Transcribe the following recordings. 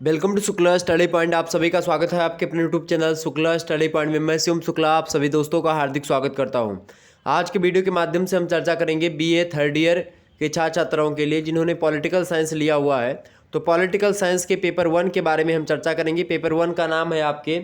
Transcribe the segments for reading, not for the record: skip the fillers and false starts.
Welcome to Shukla study point. आप सभी का स्वागत है आपके अपने YouTube channel Shukla study point में। मैं शिवम शुक्ला आप सभी दोस्तों का हार्दिक स्वागत करता हूं। आज के वीडियो के माध्यम से हम चर्चा करेंगे बीए थर्ड ईयर के छात्र छात्राओं के लिए जिन्होंने पॉलिटिकल साइंस लिया हुआ है। तो पॉलिटिकल साइंस के पेपर 1 के बारे में हम चर्चा करेंगे। पेपर 1 का नाम है आपके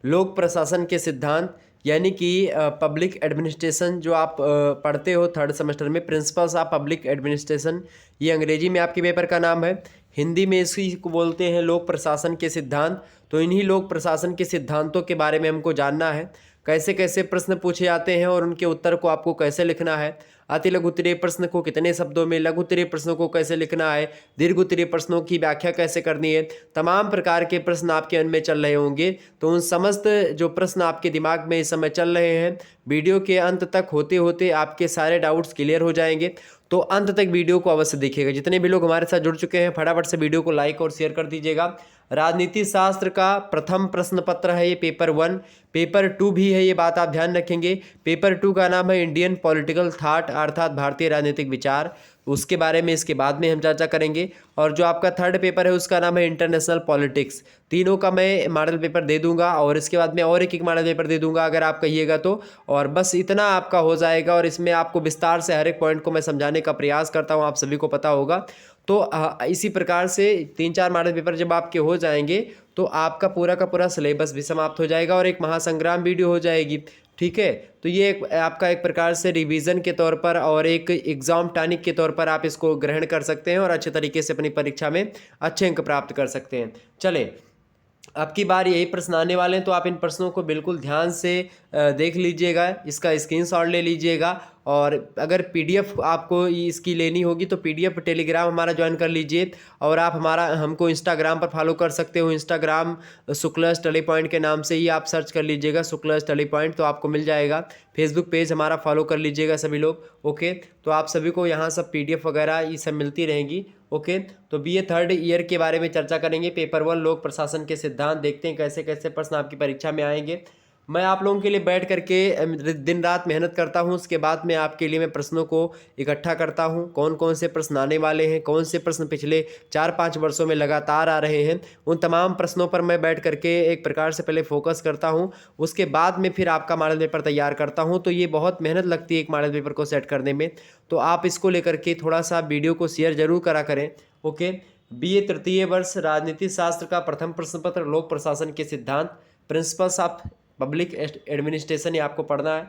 लोक प्रशासन के सिद्धांत, यानी कि पब्लिक एडमिनिस्ट्रेशन जो आप पढ़ते हो थर्ड सेमेस्टर में, प्रिंसिपल्स ऑफ पब्लिक एडमिनिस्ट्रेशन। ये अंग्रेजी में आपके पेपर का नाम है। हिंदी में इसी को बोलते हैं लोक प्रशासन के सिद्धांत। तो इन्हीं लोक प्रशासन के सिद्धांतों के बारे में हमको जानना है। कैसे कैसे प्रश्न पूछे जाते हैं और उनके उत्तर को आपको कैसे लिखना है। अति लघु उत्तरीय प्रश्न को कितने शब्दों में, लघु उत्तरीय प्रश्नों को कैसे लिखना है, दीर्घ उत्तरीय प्रश्नों की व्याख्या कैसे करनी है। तमाम प्रकार के प्रश्न आपके मन में चल रहे होंगे। तो उन समस्त जो प्रश्न आपके दिमाग में इस समय चल रहे हैं, वीडियो के अंत तक होते होते आपके सारे डाउट्स क्लियर हो जाएंगे। तो अंत तक वीडियो को अवश्य देखिएगा। जितने भी लोग हमारे साथ जुड़ चुके हैं फटाफट से वीडियो को लाइक और शेयर कर दीजिएगा। राजनीति शास्त्र का प्रथम प्रश्न पत्र है ये पेपर 1। पेपर 2 भी है, ये बात आप ध्यान रखेंगे। पेपर 2 का नाम है इंडियन पॉलिटिकल थॉट, अर्थात भारतीय राजनीतिक विचार। उसके बारे में इसके बाद में हम चर्चा करेंगे। और जो आपका थर्ड पेपर है उसका नाम है इंटरनेशनल पॉलिटिक्स। तीनों का मैं मॉडल पेपर दे दूंगा और इसके बाद में और एक मॉडल पेपर दे दूंगा अगर आप कहिएगा तो। और बस इतना आपका हो जाएगा और इसमें आपको विस्तार से हर एक पॉइंट को मैं समझाने का प्रयास करता हूँ, आप सभी को पता होगा। तो इसी प्रकार से 3-4 मॉडल पेपर जब आपके हो जाएंगे तो आपका पूरा का पूरा सिलेबस भी समाप्त हो जाएगा और एक महासंग्राम वीडियो हो जाएगी। ठीक है, तो ये आपका एक प्रकार से रिवीजन के तौर पर और एक एग्जाम टॉनिक के तौर पर आप इसको ग्रहण कर सकते हैं और अच्छे तरीके से अपनी परीक्षा में अच्छे अंक प्राप्त कर सकते हैं। चलें, अब की बार यही प्रश्न आने वाले हैं तो आप इन प्रश्नों को बिल्कुल ध्यान से देख लीजिएगा, इसका स्क्रीनशॉट ले लीजिएगा। और अगर पीडीएफ आपको इसकी लेनी होगी तो पीडीएफ टेलीग्राम हमारा ज्वाइन कर लीजिए। और आप हमको इंस्टाग्राम पर फॉलो कर सकते हो। इंस्टाग्राम शुक्ला स्टडी पॉइंट के नाम से ही आप सर्च कर लीजिएगा, शुक्ला स्टडी पॉइंट, तो आपको मिल जाएगा। फेसबुक पेज हमारा फॉलो कर लीजिएगा सभी लोग। ओके, तो आप सभी को यहाँ सब पीडीएफ वगैरह ये सब मिलती रहेंगी। ओके, तो बीए थर्ड ईयर के बारे में चर्चा करेंगे। पेपर 1 लोक प्रशासन के सिद्धांत, देखते हैं कैसे कैसे प्रश्न आपकी परीक्षा में आएंगे। मैं आप लोगों के लिए बैठ करके दिन रात मेहनत करता हूं। उसके बाद में आपके लिए मैं प्रश्नों को इकट्ठा करता हूं, कौन कौन से प्रश्न आने वाले हैं, कौन से प्रश्न पिछले 4-5 वर्षों में लगातार आ रहे हैं, उन तमाम प्रश्नों पर मैं बैठ करके एक प्रकार से पहले फोकस करता हूं। उसके बाद में फिर आपका मॉडल पेपर तैयार करता हूं। तो ये बहुत मेहनत लगती है एक मॉडल पेपर को सेट करने में। तो आप इसको लेकर के थोड़ा सा वीडियो को शेयर जरूर करा करें। ओके, बीए तृतीय वर्ष राजनीति शास्त्र का प्रथम प्रश्न पत्र लोक प्रशासन के सिद्धांत, प्रिंसिपल्स ऑफ पब्लिक एडमिनिस्ट्रेशन, ये आपको पढ़ना है।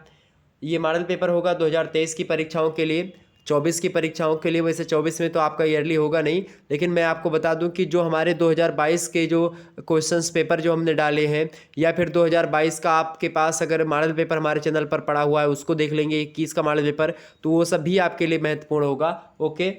ये मॉडल पेपर होगा 2023 की परीक्षाओं के लिए, 24 की परीक्षाओं के लिए। वैसे 24 में तो आपका ईयरली होगा नहीं, लेकिन मैं आपको बता दूं कि जो हमारे 2022 के जो क्वेश्चंस पेपर जो हमने डाले हैं, या फिर 2022 का आपके पास अगर मॉडल पेपर हमारे चैनल पर पड़ा हुआ है उसको देख लेंगे, 21 का मॉडल पेपर, तो वो सब भी आपके लिए महत्वपूर्ण होगा। ओके,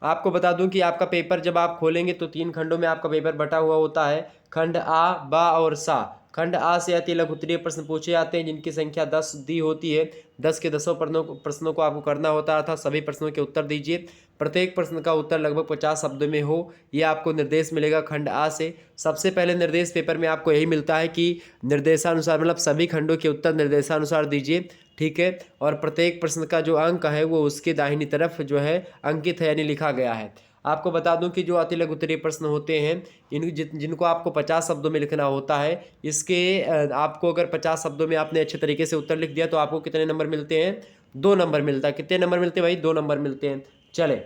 आपको बता दूं कि आपका पेपर जब आप खोलेंगे तो 3 खंडों में आपका पेपर बटा हुआ होता है। खंड आ, बा और सा। खंड आ से अति लघु उत्तरीय प्रश्न पूछे जाते हैं जिनकी संख्या 10 दी होती है। 10 के 10 प्रश्नों को आपको करना होता है, अर्थात सभी प्रश्नों के उत्तर दीजिए। प्रत्येक प्रश्न का उत्तर लगभग 50 शब्दों में हो, यह आपको निर्देश मिलेगा खंड आ से। सबसे पहले निर्देश पेपर में आपको यही मिलता है कि निर्देशानुसार, मतलब सभी खंडों के उत्तर निर्देशानुसार दीजिए। ठीक है, और प्रत्येक प्रश्न का जो अंक है वो उसके दाहिनी तरफ जो है अंकित है, यानी लिखा गया है। आपको बता दूं कि जो अति लघु उत्तरीय प्रश्न होते हैं जिनको आपको 50 शब्दों में लिखना होता है, इसके आपको अगर 50 शब्दों में आपने अच्छे तरीके से उत्तर लिख दिया तो आपको कितने नंबर मिलते हैं? 2 नंबर मिलता है। कितने नंबर मिलते हैं भाई? 2 नंबर मिलते हैं। चले,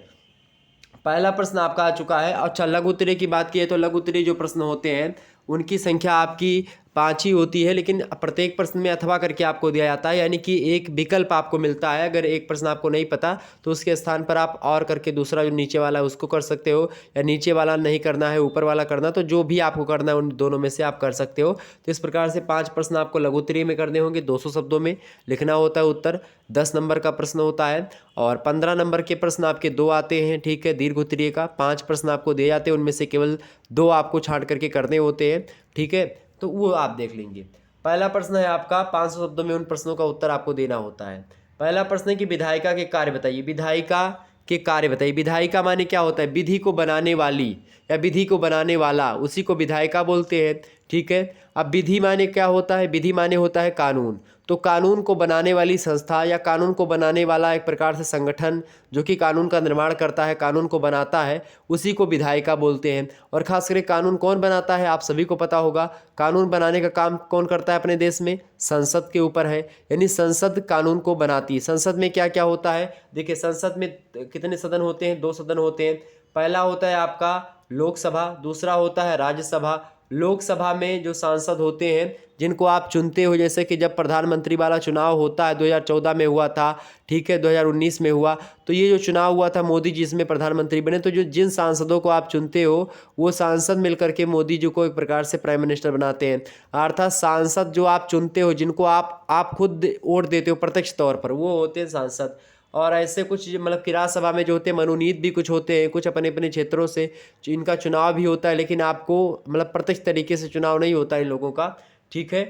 पहला प्रश्न आपका आ चुका है। अच्छा, लघु उत्तरीय की बात की तो लघु उत्तरीय जो प्रश्न होते हैं उनकी संख्या आपकी 5 ही होती है, लेकिन प्रत्येक प्रश्न में अथवा करके आपको दिया जाता है, यानी कि एक विकल्प आपको मिलता है। अगर एक प्रश्न आपको नहीं पता तो उसके स्थान पर आप और करके दूसरा जो नीचे वाला है उसको कर सकते हो, या नीचे वाला नहीं करना है ऊपर वाला करना, तो जो भी आपको करना है उन दोनों में से आप कर सकते हो। तो इस प्रकार से 5 प्रश्न आपको लघु उत्तरीय में करने होंगे, 200 शब्दों में लिखना होता है उत्तर। 10 नंबर का प्रश्न होता है और 15 नंबर के प्रश्न आपके 2 आते हैं। ठीक है, दीर्घ उत्तरीय का 5 प्रश्न आपको दिए जाते हैं, उनमें से केवल 2 आपको छांट करके करने होते हैं। ठीक है, तो वो आप देख लेंगे। पहला प्रश्न है आपका 500 शब्दों में उन प्रश्नों का उत्तर आपको देना होता है। पहला प्रश्न है कि विधायिका के कार्य बताइए। विधायिका के कार्य बताइए। विधायिका माने क्या होता है? विधि को बनाने वाली या विधि को बनाने वाला, उसी को विधायिका बोलते हैं। ठीक है, अब विधि माने क्या होता है? विधि माने होता है कानून। तो कानून को बनाने वाली संस्था या कानून को बनाने वाला एक प्रकार से संगठन जो कि कानून का निर्माण करता है, कानून को बनाता है, उसी को विधायिका बोलते हैं। और खास करके कानून कौन बनाता है, आप सभी को पता होगा। कानून बनाने का काम कौन करता है अपने देश में? संसद के ऊपर है, यानी संसद कानून को बनाती है। संसद में क्या क्या होता है? देखिए, संसद में कितने सदन होते हैं? 2 सदन होते हैं। पहला होता है आपका लोकसभा, दूसरा होता है राज्यसभा। लोकसभा में जो सांसद होते हैं जिनको आप चुनते हो, जैसे कि जब प्रधानमंत्री वाला चुनाव होता है 2014 में हुआ था, ठीक है, 2019 में हुआ, तो ये जो चुनाव हुआ था मोदी जी इसमें प्रधानमंत्री बने, तो जो जिन सांसदों को आप चुनते हो वो सांसद मिलकर के मोदी जी को एक प्रकार से प्राइम मिनिस्टर बनाते हैं। अर्थात सांसद जो आप चुनते हो, जिनको आप खुद वोट देते हो प्रत्यक्ष तौर पर, वो होते हैं सांसद। और ऐसे कुछ मतलब कि राज्यसभा में जो होते हैं मनोनीत भी कुछ होते हैं, कुछ अपने अपने क्षेत्रों से इनका चुनाव भी होता है, लेकिन आपको मतलब प्रत्यक्ष तरीके से चुनाव नहीं होता इन लोगों का, ठीक है।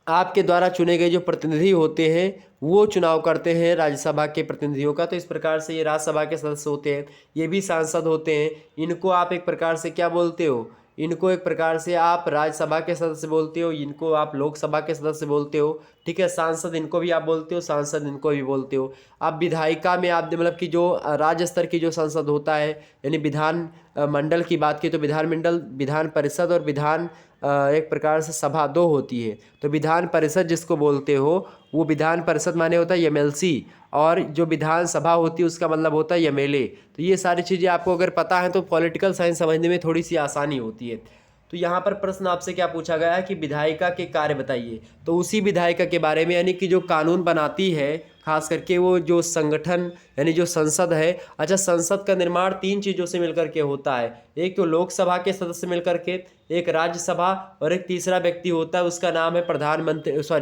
आपके द्वारा चुने गए जो प्रतिनिधि होते हैं वो चुनाव करते हैं राज्यसभा के प्रतिनिधियों का। तो इस प्रकार से ये राज्यसभा के सदस्य होते हैं, ये भी सांसद होते हैं। इनको आप एक प्रकार से क्या बोलते हो? इनको एक प्रकार से आप राज्यसभा के सदस्य बोलते हो, इनको आप लोकसभा के सदस्य बोलते हो, ठीक है। सांसद इनको भी आप बोलते हो, सांसद इनको भी बोलते हो। अब विधायिका में आप मतलब कि जो राज्य स्तर की जो संसद होता है, यानी विधान मंडल की बात की तो विधान मंडल, विधान परिषद और विधान एक प्रकार से सभा 2 होती है। तो विधान परिषद जिसको बोलते हो, वो विधान परिषद माने होता है एमएलसी, और जो विधानसभा होती है उसका मतलब होता है एमएलए। तो ये सारी चीज़ें आपको अगर पता है तो पॉलिटिकल साइंस समझने में थोड़ी सी आसानी होती है। तो यहाँ पर प्रश्न आपसे क्या पूछा गया है कि विधायिका के कार्य बताइए, तो उसी विधायिका के बारे में, यानी कि जो कानून बनाती है, खास करके वो जो संगठन यानी जो संसद है। अच्छा, संसद का निर्माण 3 चीज़ों से मिलकर के होता है। एक तो लोकसभा के सदस्य मिलकर के, एक राज्यसभा, और एक तीसरा व्यक्ति होता है, उसका नाम है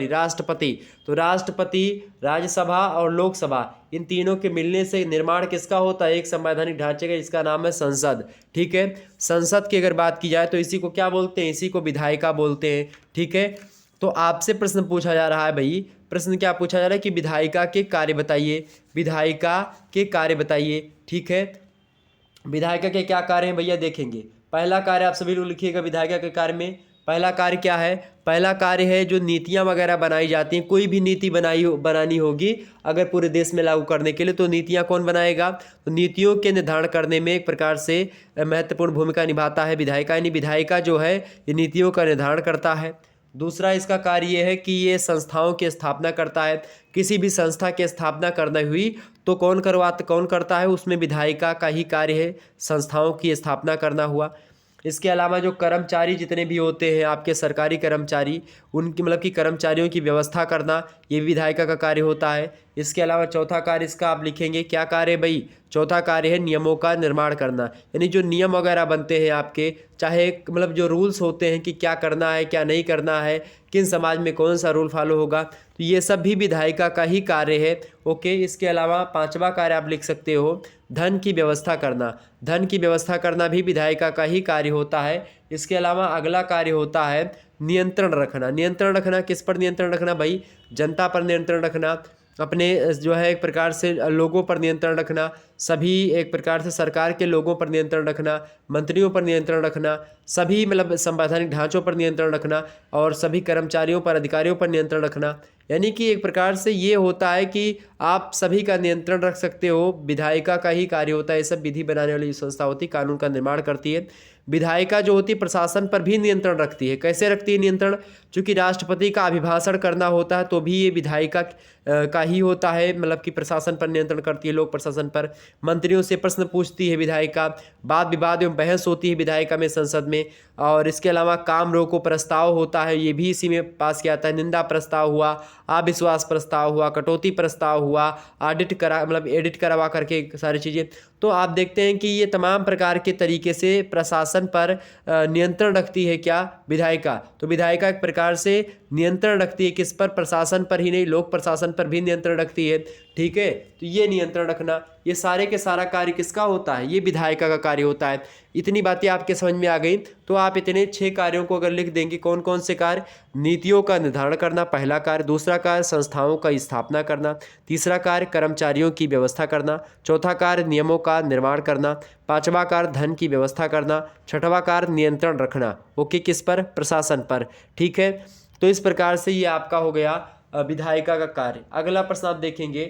राष्ट्रपति। तो राष्ट्रपति, राज्यसभा और लोकसभा, इन तीनों के मिलने से निर्माण किसका होता है? एक संवैधानिक ढांचे का, जिसका नाम है संसद, ठीक है। संसद की अगर बात की जाए तो इसी को क्या बोलते हैं? इसी को विधायिका बोलते हैं, ठीक है। तो आपसे प्रश्न पूछा जा रहा है भाई, प्रश्न क्या पूछा जा रहा है कि विधायिका के कार्य बताइए, विधायिका के कार्य बताइए, ठीक है। विधायिका के क्या कार्य हैं भैया? देखेंगे, पहला कार्य आप सभी लोग लिखिएगा विधायिका के कार्य में। पहला कार्य क्या है? पहला कार्य है जो नीतियां वगैरह बनाई जाती हैं, कोई भी नीति बनानी होगी अगर पूरे देश में लागू करने के लिए, तो नीतियां कौन बनाएगा? तो नीतियों के निर्धारण करने में एक प्रकार से महत्वपूर्ण भूमिका निभाता है विधायिका, यानी विधायिका जो है ये नीतियों का निर्धारण करता है। दूसरा इसका कार्य ये है कि ये संस्थाओं की स्थापना करता है। किसी भी संस्था की स्थापना करना हुई तो कौन करता है? उसमें विधायिका का ही कार्य है, संस्थाओं की स्थापना करना हुआ। इसके अलावा जो कर्मचारी जितने भी होते हैं आपके सरकारी कर्मचारी, उनकी मतलब कि कर्मचारियों की व्यवस्था करना, ये विधायिका का कार्य होता है। इसके अलावा चौथा कार्य इसका आप लिखेंगे, क्या कार्य है भाई? चौथा कार्य है नियमों का निर्माण करना, यानी जो नियम वगैरह बनते हैं आपके, चाहे मतलब जो रूल्स होते हैं कि क्या करना है क्या नहीं करना है, किन समाज में कौन सा रूल फॉलो होगा, तो ये सब भी विधायिका का ही कार्य है, ओके। इसके अलावा 5वां कार्य आप लिख सकते हो, धन की व्यवस्था करना। धन की व्यवस्था करना भी विधायिका का ही कार्य होता है। इसके अलावा अगला कार्य होता है नियंत्रण रखना। नियंत्रण रखना किस पर नियंत्रण रखना भाई? जनता पर नियंत्रण रखना, अपने जो है एक प्रकार से लोगों पर नियंत्रण रखना, सभी एक प्रकार से सरकार के लोगों पर नियंत्रण रखना, मंत्रियों पर नियंत्रण रखना, सभी मतलब संवैधानिक ढांचों पर नियंत्रण रखना, और सभी कर्मचारियों पर, अधिकारियों पर नियंत्रण रखना। यानी कि एक प्रकार से ये होता है कि आप सभी का नियंत्रण रख सकते हो, विधायिका का ही कार्य होता है। ये सब विधि बनाने वाली जो संस्था होती है, कानून का निर्माण करती है। विधायिका जो होती है प्रशासन पर भी नियंत्रण रखती है। कैसे रखती है नियंत्रण? चूँकि राष्ट्रपति का अभिभाषण करना होता है तो भी ये विधायिका का ही होता है, मतलब कि प्रशासन पर नियंत्रण करती है, लोक प्रशासन पर। मंत्रियों से प्रश्न पूछती है विधायिका, वाद विवाद एवं बहस होती है विधायिका में संसद में। और इसके अलावा काम रोको प्रस्ताव होता है, ये भी इसी में पास किया जाता है। निंदा प्रस्ताव हुआ, अविश्वास प्रस्ताव हुआ, कटौती प्रस्ताव हुआ, एडिट करवा करके सारी चीज़ें। तो आप देखते हैं कि ये तमाम प्रकार के तरीके से प्रशासन पर नियंत्रण रखती है क्या? विधायिका। तो विधायिका एक प्रकार से नियंत्रण रखती है किस पर? प्रशासन पर ही नहीं, लोक प्रशासन पर भी नियंत्रण रखती है, ठीक है। तो ये नियंत्रण रखना, ये सारे के सारा कार्य किसका होता है? ये विधायिका का कार्य होता है। इतनी बातें आपके समझ में आ गई तो आप इतने 6 कार्यों को अगर लिख देंगे, कौन कौन से कार्य? नीतियों का निर्धारण करना पहला कार्य, दूसरा कार्य संस्थाओं का स्थापना करना, तीसरा कार्य कर्मचारियों की व्यवस्था करना, चौथा कार्य नियमों का निर्माण करना, 5वां कार्य धन की व्यवस्था करना, 6वां कार्य नियंत्रण रखना, ओके। किस पर? प्रशासन पर, ठीक है। तो इस प्रकार से ये आपका हो गया विधायिका का कार्य। अगला प्रश्न आप देखेंगे,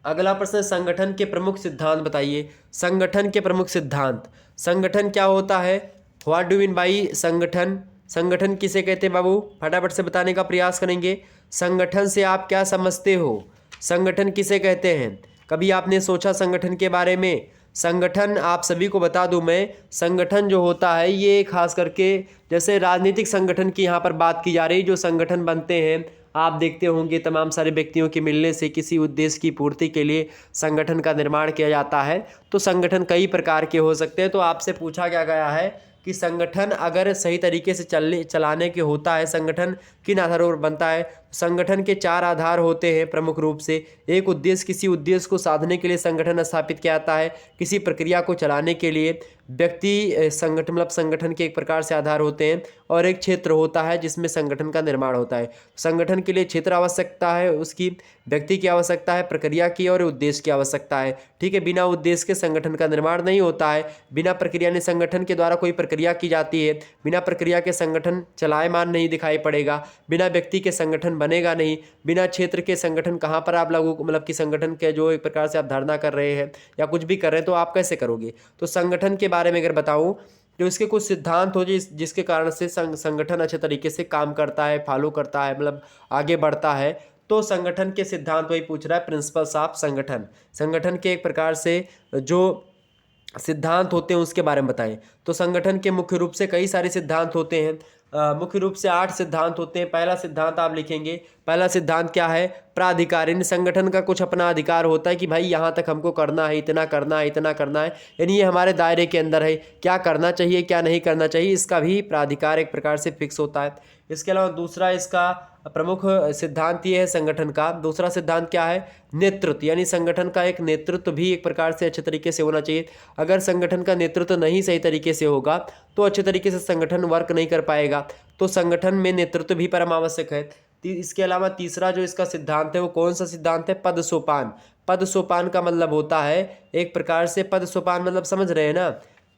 अगला प्रश्न संगठन के प्रमुख सिद्धांत बताइए। संगठन के प्रमुख सिद्धांत, संगठन क्या होता है, व्हाट डू मीन बाई संगठन, संगठन किसे कहते हैं बाबू, फटाफट से बताने का प्रयास करेंगे। संगठन से आप क्या समझते हो, संगठन किसे कहते हैं, कभी आपने सोचा संगठन के बारे में। संगठन आप सभी को बता दूं मैं, संगठन जो होता है ये खास करके जैसे राजनीतिक संगठन की यहाँ पर बात की जा रही, जो संगठन बनते हैं आप देखते होंगे तमाम सारे व्यक्तियों के मिलने से किसी उद्देश्य की पूर्ति के लिए संगठन का निर्माण किया जाता है। तो संगठन कई प्रकार के हो सकते हैं। तो आपसे पूछा क्या गया है कि संगठन अगर सही तरीके से चलाने के होता है, संगठन किन आधारों पर बनता है। संगठन के 4 आधार होते हैं प्रमुख रूप से। एक उद्देश्य, किसी उद्देश्य को साधने के लिए संगठन स्थापित किया जाता है। किसी प्रक्रिया को चलाने के लिए व्यक्ति संगठन मतलब संगठन के एक प्रकार से आधार होते हैं। और एक क्षेत्र होता है जिसमें संगठन का निर्माण होता है। संगठन के लिए क्षेत्र आवश्यकता है, उसकी व्यक्ति की आवश्यकता है, प्रक्रिया की और उद्देश्य की आवश्यकता है। ठीक है, बिना उद्देश्य के संगठन का निर्माण नहीं होता है। बिना प्रक्रिया ने संगठन के द्वारा कोई प्रक्रिया की जाती है, बिना प्रक्रिया के संगठन चलायमान नहीं दिखाई पड़ेगा। बिना व्यक्ति के संगठन बनेगा नहीं। बिना क्षेत्र के संगठन कहाँ पर आप लागू मतलब कि संगठन के जो एक प्रकार से आप धारणा कर रहे हैं या कुछ भी कर रहे हैं तो आप कैसे करोगे। तो संगठन के बारे में अगर बताऊं, जो इसके कुछ सिद्धांत हो जिसके कारण से संगठन अच्छे तरीके से काम करता है, फॉलो करता है, मतलब आगे बढ़ता है। तो संगठन के सिद्धांत वही पूछ रहा है, प्रिंसिपल्स ऑफ संगठन। संगठन के एक प्रकार से जो सिद्धांत होते हैं उसके बारे में बताएं। तो संगठन के मुख्य रूप से कई सारे सिद्धांत होते हैं। मुख्य रूप से 8 सिद्धांत होते हैं। पहला सिद्धांत आप लिखेंगे, पहला सिद्धांत क्या है, प्राधिकारिण। संगठन का कुछ अपना अधिकार होता है कि भाई यहाँ तक हमको करना है, इतना करना है, इतना करना है, यानी ये हमारे दायरे के अंदर है। क्या करना चाहिए क्या नहीं करना चाहिए इसका भी प्राधिकार एक प्रकार से फिक्स होता है। इसके अलावा दूसरा इसका प्रमुख सिद्धांत ये है संगठन का। दूसरा सिद्धांत क्या है, नेतृत्व, यानी संगठन का एक नेतृत्व भी एक प्रकार से अच्छे तरीके से होना चाहिए। अगर संगठन का नेतृत्व नहीं सही तरीके से होगा तो अच्छे तरीके से संगठन वर्क नहीं कर पाएगा। तो संगठन में नेतृत्व भी परम आवश्यक है। इसके अलावा तीसरा जो इसका सिद्धांत है वो कौन सा सिद्धांत है, पद सोपान। पद सोपान का मतलब होता है एक प्रकार से, पद सोपान मतलब समझ रहे हैं ना,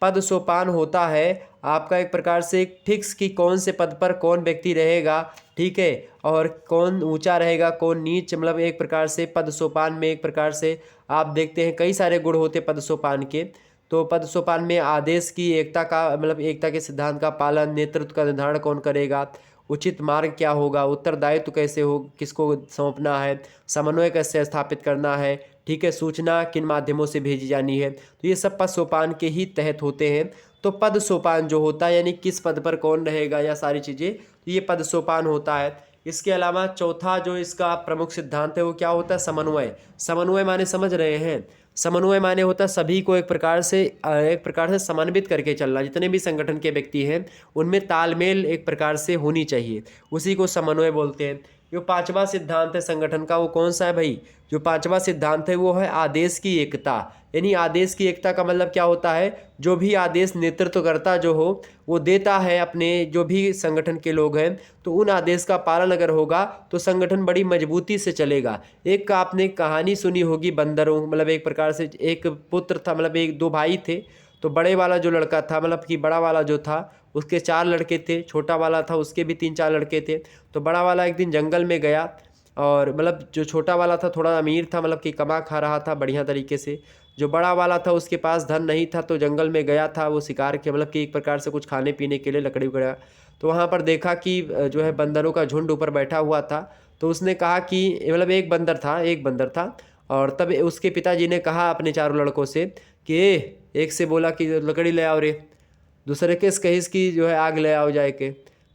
पद सोपान होता है आपका एक प्रकार से एक फिक्स कि कौन से पद पर कौन व्यक्ति रहेगा, ठीक है, और कौन ऊंचा रहेगा कौन नीच, मतलब एक प्रकार से पद सोपान में एक प्रकार से आप देखते हैं कई सारे गुण होते पद सोपान के। तो पद सोपान में आदेश की एकता का मतलब एकता के सिद्धांत का पालन, नेतृत्व का निर्धारण कौन करेगा, उचित मार्ग क्या होगा, उत्तरदायित्व कैसे हो, किसको सौंपना है, समन्वय कैसे स्थापित करना है, ठीक है, सूचना किन माध्यमों से भेजी जानी है। तो ये सब पद सोपान के ही तहत होते हैं। तो पद सोपान जो होता है यानी किस पद पर कौन रहेगा या सारी चीज़ें, तो ये पद सोपान होता है। इसके अलावा चौथा जो इसका प्रमुख सिद्धांत है वो क्या होता है, समन्वय। समन्वय माने समझ रहे हैं, समन्वय माने होता है सभी को एक प्रकार से समन्वित करके चलना। जितने भी संगठन के व्यक्ति हैं उनमें तालमेल एक प्रकार से होनी चाहिए, उसी को समन्वय बोलते हैं। जो 5वां सिद्धांत है संगठन का वो कौन सा है भाई, जो 5वां सिद्धांत है वो है आदेश की एकता। यानी आदेश की एकता का मतलब क्या होता है, जो भी आदेश नेतृत्वकर्ता जो हो वो देता है अपने जो भी संगठन के लोग हैं, तो उन आदेश का पालन अगर होगा तो संगठन बड़ी मजबूती से चलेगा। एक आपने कहानी सुनी होगी बंदरों, मतलब एक प्रकार से एक पुत्र था, मतलब एक 2 भाई थे। तो बड़े वाला जो लड़का था मतलब कि बड़ा वाला जो था उसके 4 लड़के थे, छोटा वाला था उसके भी 3-4 लड़के थे। तो बड़ा वाला एक दिन जंगल में गया और मतलब जो छोटा वाला था थोड़ा अमीर था, मतलब कि कमा खा रहा था बढ़िया तरीके से। जो बड़ा वाला था उसके पास धन नहीं था, तो जंगल में गया था वो शिकार के मतलब कि एक प्रकार से कुछ खाने पीने के लिए लकड़ी वगैरह। तो वहाँ पर देखा कि जो है बंदरों का झुंड ऊपर बैठा हुआ था। तो उसने कहा कि मतलब एक बंदर था और तब उसके पिताजी ने कहा अपने 4 लड़कों से कि एक से बोला कि लकड़ी ले आओ रे, दूसरे केस कहिस की जो है आग ले आओ जाए के,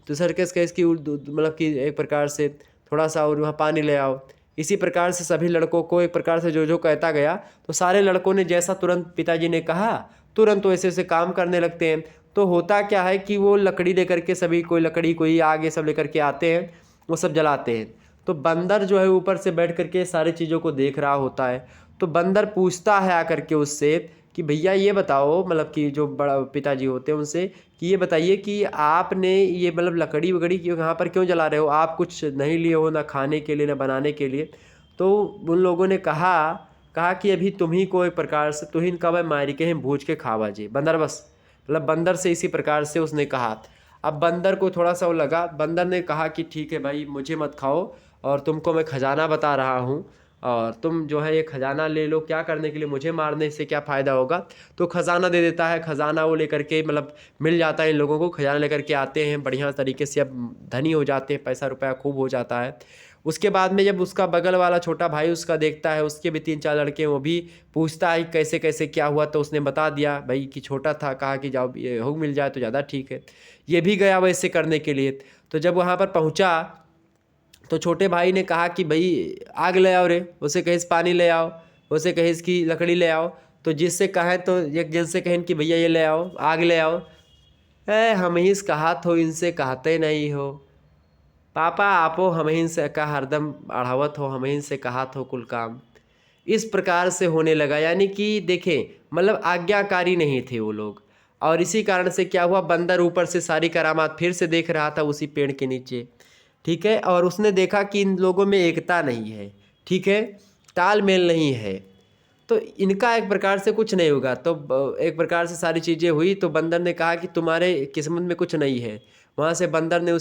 दूसरे केस कहिस की मतलब कि एक प्रकार से थोड़ा सा और वहाँ पानी ले आओ। इसी प्रकार से सभी लड़कों को एक प्रकार से जो जो कहता गया, तो सारे लड़कों ने जैसा तुरंत पिताजी ने कहा तुरंत वैसे वैसे काम करने लगते हैं। तो होता क्या है कि वो लकड़ी लेकर के सभी, कोई लकड़ी कोई आग ये सब लेकर के आते हैं, वो सब जलाते हैं। तो बंदर जो है ऊपर से बैठ करके सारी चीज़ों को देख रहा होता है। तो बंदर पूछता है आकर के उससे कि भैया ये बताओ, मतलब कि जो बड़ा पिताजी होते हैं उनसे कि ये बताइए कि आपने ये मतलब लकड़ी वकड़ी क्यों यहाँ पर क्यों जला रहे हो, आप कुछ नहीं लिए हो ना खाने के लिए ना बनाने के लिए। तो उन लोगों ने कहा कि अभी तुम ही को एक प्रकार से तुहिन कब मारी के हम भूज के खावा जी बंदर, बस मतलब बंदर से इसी प्रकार से उसने कहा। अब बंदर को थोड़ा सा वो लगा, बंदर ने कहा कि ठीक है भाई मुझे मत खाओ, और तुमको मैं खजाना बता रहा हूँ, और तुम जो है ये खजाना ले लो, क्या करने के लिए, मुझे मारने से क्या फ़ायदा होगा। तो खजाना दे देता है। खजाना वो लेकर के मतलब मिल जाता है इन लोगों को, खजाना लेकर के आते हैं बढ़िया तरीके से, अब धनी हो जाते हैं, पैसा रुपया खूब हो जाता है। उसके बाद में जब उसका बगल वाला छोटा भाई उसका देखता है, उसके भी 3-4 लड़के, वो भी पूछता है कैसे कैसे क्या हुआ, तो उसने बता दिया भाई कि छोटा था, कहा कि जाओ ये हो मिल जाए तो ज़्यादा ठीक है। ये भी गया वैसे करने के लिए। तो जब वहाँ पर पहुँचा तो छोटे भाई ने कहा कि भाई आग ले आओ रे, उसे कहीं से पानी ले आओ, उसे कहीं की लकड़ी ले आओ। तो जिससे कहें तो एक जन से कहें कि भैया ये ले आओ, आग ले आओ। हम ही कहा हो, इनसे कहते नहीं हो, पापा आपो हम ही से का हरदम अढ़ावत हो, हम ही से कहा हो कुल काम। इस प्रकार से होने लगा, यानी कि देखें मतलब आज्ञाकारी नहीं थे वो लोग। और इसी कारण से क्या हुआ, बंदर ऊपर से सारी करामात फिर से देख रहा था उसी पेड़ के नीचे, ठीक है। और उसने देखा कि इन लोगों में एकता नहीं है, ठीक है, तालमेल नहीं है, तो इनका एक प्रकार से कुछ नहीं होगा। तो एक प्रकार से सारी चीज़ें हुई, तो बंदर ने कहा कि तुम्हारे किस्मत में कुछ नहीं है। वहाँ से बंदर ने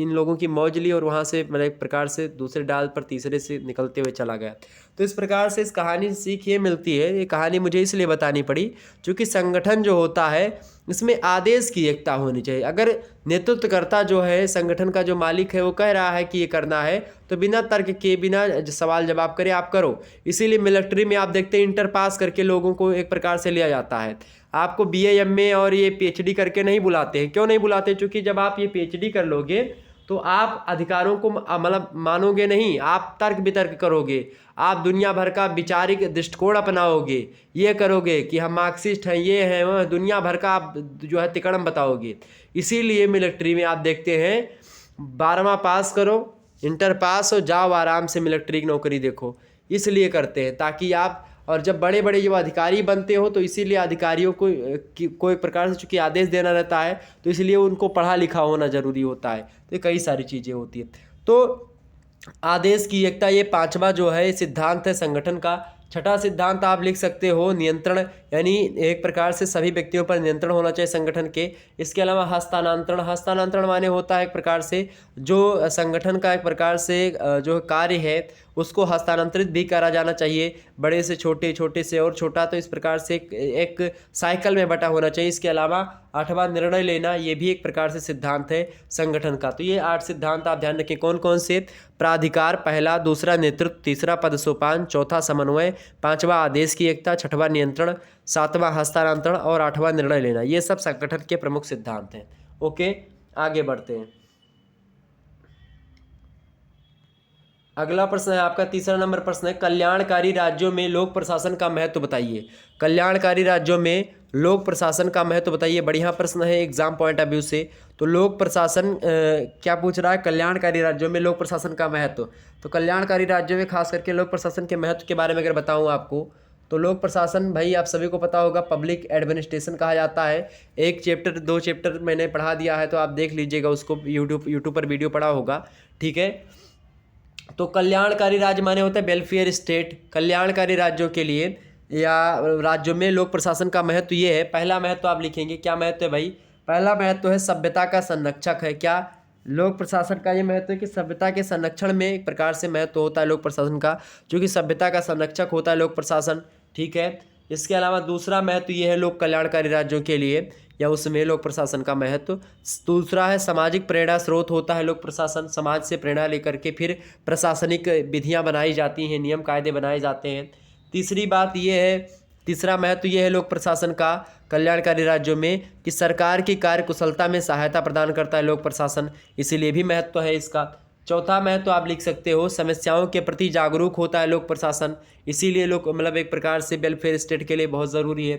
इन लोगों की मौज ली, और वहाँ से मतलब एक प्रकार से दूसरे डाल पर तीसरे से निकलते हुए चला गया। तो इस प्रकार से इस कहानी से सीख ये मिलती है, ये कहानी मुझे इसलिए बतानी पड़ी क्योंकि संगठन जो होता है इसमें आदेश की एकता होनी चाहिए। अगर नेतृत्वकर्ता जो है, संगठन का जो मालिक है, वो कह रहा है कि ये करना है, तो बिना तर्क के, बिना सवाल जवाब करे आप करो। इसीलिए मिलिट्री में आप देखते हैं इंटर पास करके लोगों को एक प्रकार से लिया जाता है। आपको BA MA और ये PhD करके नहीं बुलाते हैं। क्यों नहीं बुलाते? क्योंकि जब आप ये PhD कर लोगे तो आप अधिकारों को मतलब मानोगे नहीं, आप तर्क वितर्क करोगे, आप दुनिया भर का विचारिक दृष्टिकोण अपनाओगे, ये करोगे कि हम मार्क्सिस्ट हैं, ये हैं, वह दुनिया भर का आप जो है तिकड़म बताओगे। इसीलिए मिलिट्री में आप देखते हैं 12वां पास करो, इंटर पास हो, जाओ आराम से मिलिट्री की नौकरी देखो, इसलिए करते हैं ताकि आप, और जब बड़े बड़े जो अधिकारी बनते हो तो इसीलिए अधिकारियों को कोई प्रकार से चूँकि आदेश देना रहता है, तो इसलिए उनको पढ़ा लिखा होना ज़रूरी होता है। तो कई सारी चीज़ें होती है। तो आदेश की एकता, ये 5वां जो है सिद्धांत है संगठन का। छठा सिद्धांत आप लिख सकते हो नियंत्रण, यानी एक प्रकार से सभी व्यक्तियों पर नियंत्रण होना चाहिए संगठन के। इसके अलावा हस्तांतरण, हस्तांतरण माने होता है एक प्रकार से जो संगठन का एक प्रकार से जो कार्य है उसको हस्तांतरित भी करा जाना चाहिए, बड़े से छोटे, छोटे से और छोटा। तो इस प्रकार से एक साइकिल में बटा होना चाहिए। इसके अलावा 8वां निर्णय लेना, ये भी एक प्रकार से सिद्धांत है संगठन का। तो ये 8 सिद्धांत आप ध्यान रखें। कौन कौन से? प्राधिकार पहला, दूसरा नेतृत्व, तीसरा पद सोपान, चौथा समन्वय, 5वां आदेश की एकता, 6वां नियंत्रण, 7वां हस्तांतरण और 8वां निर्णय लेना। ये सब संगठन के प्रमुख सिद्धांत हैं। ओके, आगे बढ़ते हैं। अगला प्रश्न है आपका 3रा नंबर प्रश्न है, कल्याणकारी राज्यों में लोक प्रशासन का महत्व बताइए। कल्याणकारी राज्यों में लोक प्रशासन का महत्व बताइए। बढ़िया प्रश्न है एग्जाम पॉइंट ऑफ व्यू से। तो लोक प्रशासन क्या पूछ रहा है? कल्याणकारी राज्यों में लोक प्रशासन का महत्व। तो कल्याणकारी राज्यों में खास करके लोक प्रशासन के महत्व के बारे में अगर बताऊँ आपको, तो लोक प्रशासन भाई आप सभी को पता होगा पब्लिक एडमिनिस्ट्रेशन कहा जाता है। 1 चैप्टर 2 चैप्टर मैंने पढ़ा दिया है, तो आप देख लीजिएगा उसको, यूट्यूब पर वीडियो पढ़ा होगा, ठीक है। तो कल्याणकारी राज्य माने होता है वेलफेयर स्टेट। कल्याणकारी राज्यों के लिए या राज्यों में लोक प्रशासन का महत्व ये है। पहला महत्व आप लिखेंगे, क्या महत्व है भाई? पहला महत्व है सभ्यता का संरक्षक है। क्या? लोक प्रशासन का ये महत्व है कि सभ्यता के संरक्षण में एक प्रकार से महत्व होता है लोक प्रशासन का, क्योंकि सभ्यता का संरक्षक होता है लोक प्रशासन, ठीक है। इसके अलावा दूसरा महत्व ये है लोक कल्याणकारी राज्यों के लिए या उसमें लोक प्रशासन का महत्व। दूसरा है सामाजिक प्रेरणा स्रोत होता है लोक प्रशासन। समाज से प्रेरणा लेकर के फिर प्रशासनिक विधियां बनाई जाती हैं, नियम कायदे बनाए जाते हैं। तीसरी बात ये है, तीसरा महत्व ये है लोक प्रशासन का कल्याणकारी राज्यों में कि सरकार की कार्यकुशलता में सहायता प्रदान करता है लोक प्रशासन, इसीलिए भी महत्व है इसका। चौथा महत्व आप लिख सकते हो समस्याओं के प्रति जागरूक होता है लोक प्रशासन, इसीलिए लोग मतलब एक प्रकार से वेलफेयर स्टेट के लिए बहुत ज़रूरी है।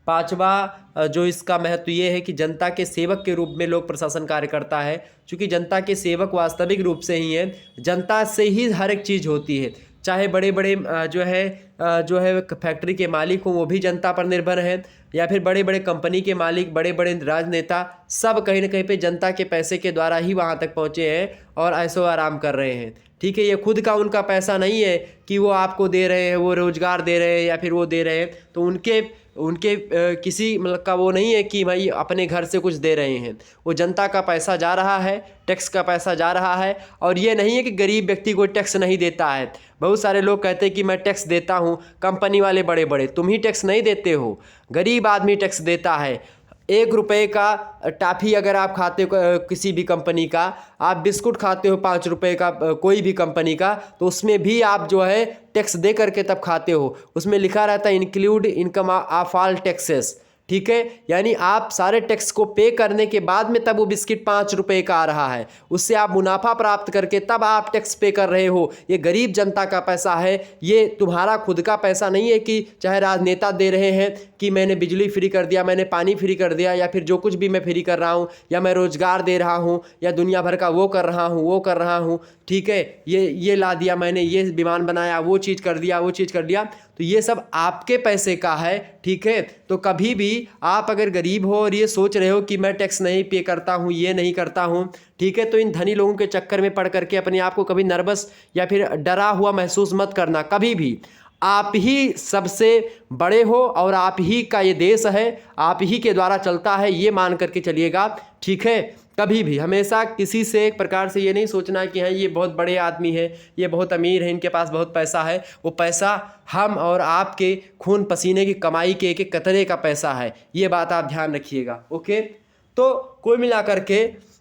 5वां जो इसका महत्व ये है कि जनता के सेवक के रूप में लोक प्रशासन कार्य करता है, क्योंकि जनता के सेवक वास्तविक रूप से ही है, जनता से ही हर एक चीज़ होती है। चाहे बड़े बड़े जो है फैक्ट्री के मालिक हों, वो भी जनता पर निर्भर हैं, या फिर बड़े बड़े कंपनी के मालिक, बड़े बड़े राजनेता, सब कहीं ना कहीं पे जनता के पैसे के द्वारा ही वहाँ तक पहुँचे हैं और ऐशो आराम कर रहे हैं, ठीक है। ये खुद का उनका पैसा नहीं है कि वो आपको दे रहे हैं, वो रोजगार दे रहे हैं या फिर वो दे रहे हैं, तो उनके उनके किसी मतलब का वो नहीं है कि भाई अपने घर से कुछ दे रहे हैं। वो जनता का पैसा जा रहा है, टैक्स का पैसा जा रहा है। और ये नहीं है कि गरीब व्यक्ति को टैक्स नहीं देता है। बहुत सारे लोग कहते हैं कि मैं टैक्स देता हूँ, कंपनी वाले बड़े बड़े, तुम ही टैक्स नहीं देते हो, गरीब आदमी टैक्स देता है। 1 रुपये का टॉफ़ी अगर आप खाते हो किसी भी कंपनी का, आप बिस्कुट खाते हो 5 रुपये का कोई भी कंपनी का, तो उसमें भी आप जो है टैक्स दे करके तब खाते हो। उसमें लिखा रहता है include income of all taxes, ठीक है। यानी आप सारे टैक्स को पे करने के बाद में तब वो बिस्किट 5 रुपये का आ रहा है, उससे आप मुनाफा प्राप्त करके तब आप टैक्स पे कर रहे हो। ये गरीब जनता का पैसा है, ये तुम्हारा खुद का पैसा नहीं है कि चाहे राजनेता दे रहे हैं कि मैंने बिजली फ्री कर दिया, मैंने पानी फ्री कर दिया, या फिर जो कुछ भी मैं फ्री कर रहा हूँ, या मैं रोजगार दे रहा हूँ, या दुनिया भर का वो कर रहा हूँ वो कर रहा हूँ, ठीक है, ये ला दिया मैंने, ये विमान बनाया, वो चीज़ कर दिया, वो चीज़ कर दिया, तो ये सब आपके पैसे का है, ठीक है। तो कभी भी आप अगर गरीब हो और ये सोच रहे हो कि मैं टैक्स नहीं पे करता हूँ, ये नहीं करता हूँ, ठीक है, तो इन धनी लोगों के चक्कर में पड़ करके अपने आप को कभी नर्वस या फिर डरा हुआ महसूस मत करना कभी भी। आप ही सबसे बड़े हो और आप ही का ये देश है, आप ही के द्वारा चलता है, ये मान करके चलिएगा, ठीक है। कभी भी हमेशा किसी से एक प्रकार से ये नहीं सोचना कि हाँ ये बहुत बड़े आदमी है, ये बहुत अमीर है, इनके पास बहुत पैसा है। वो पैसा हम और आपके खून पसीने की कमाई के एक एक कतरे का पैसा है, ये बात आप ध्यान रखिएगा, ओके। तो कुल मिला करके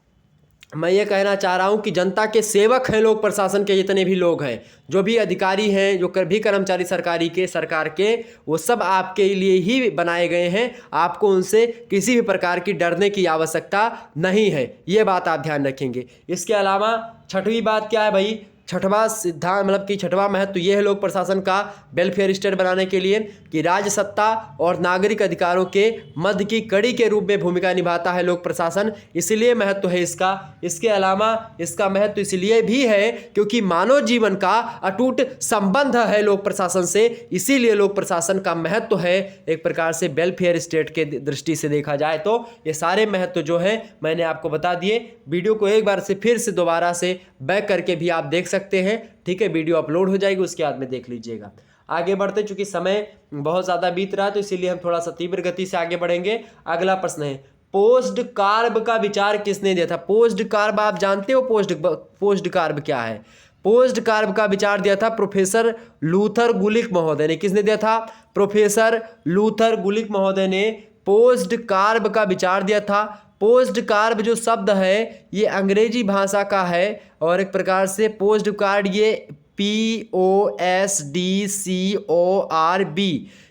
मैं ये कहना चाह रहा हूँ कि जनता के सेवक हैं लोग, प्रशासन के जितने भी लोग हैं, जो भी अधिकारी हैं, जो भी कर्मचारी सरकार के, वो सब आपके लिए ही बनाए गए हैं। आपको उनसे किसी भी प्रकार की डरने की आवश्यकता नहीं है, ये बात आप ध्यान रखेंगे। इसके अलावा छठवीं बात क्या है भाई, छठवां सिद्धांत मतलब कि छठवां महत्व ये है लोक प्रशासन का वेलफेयर स्टेट बनाने के लिए कि राज्य सत्ता और नागरिक अधिकारों के मध्य की कड़ी के रूप में भूमिका निभाता है लोक प्रशासन, इसलिए महत्व है इसका। इसके अलावा इसका महत्व इसलिए भी है क्योंकि मानव जीवन का अटूट संबंध है लोक प्रशासन से, इसीलिए लोक प्रशासन का महत्व है एक प्रकार से वेलफेयर स्टेट के दृष्टि से देखा जाए तो। ये सारे महत्व जो है मैंने आपको बता दिए। वीडियो को एक बार से फिर से दोबारा से बैक करके भी आप देख सकते हैं, ठीक है। वीडियो अपलोड हो जाएगी, उसके बाद में देख लीजिएगा। आगे बढ़ते, चूंकि समय बहुत ज़्यादा बीत रहा है तो इसीलिए हम थोड़ा सा तीव्र गति से आगे बढ़ेंगे। अगला प्रश्न है, पोस्ट कार्ब का विचार किसने दिया था? पोस्ट कार्ब आप जानते हो पोस्ट कार्ब क्या है? पोस्ट कार्ब का विचार दिया था प्रोफेसर लूथर गुलिक महोदय ने। किसने दिया था? प्रोफेसर लूथर गुलिक महोदय ने पोस्ट कार्ब का विचार दिया था। पोस्ट कार्ब जो शब्द है ये अंग्रेजी भाषा का है और एक प्रकार से पोस्ट कार्ड ये POSDCORB,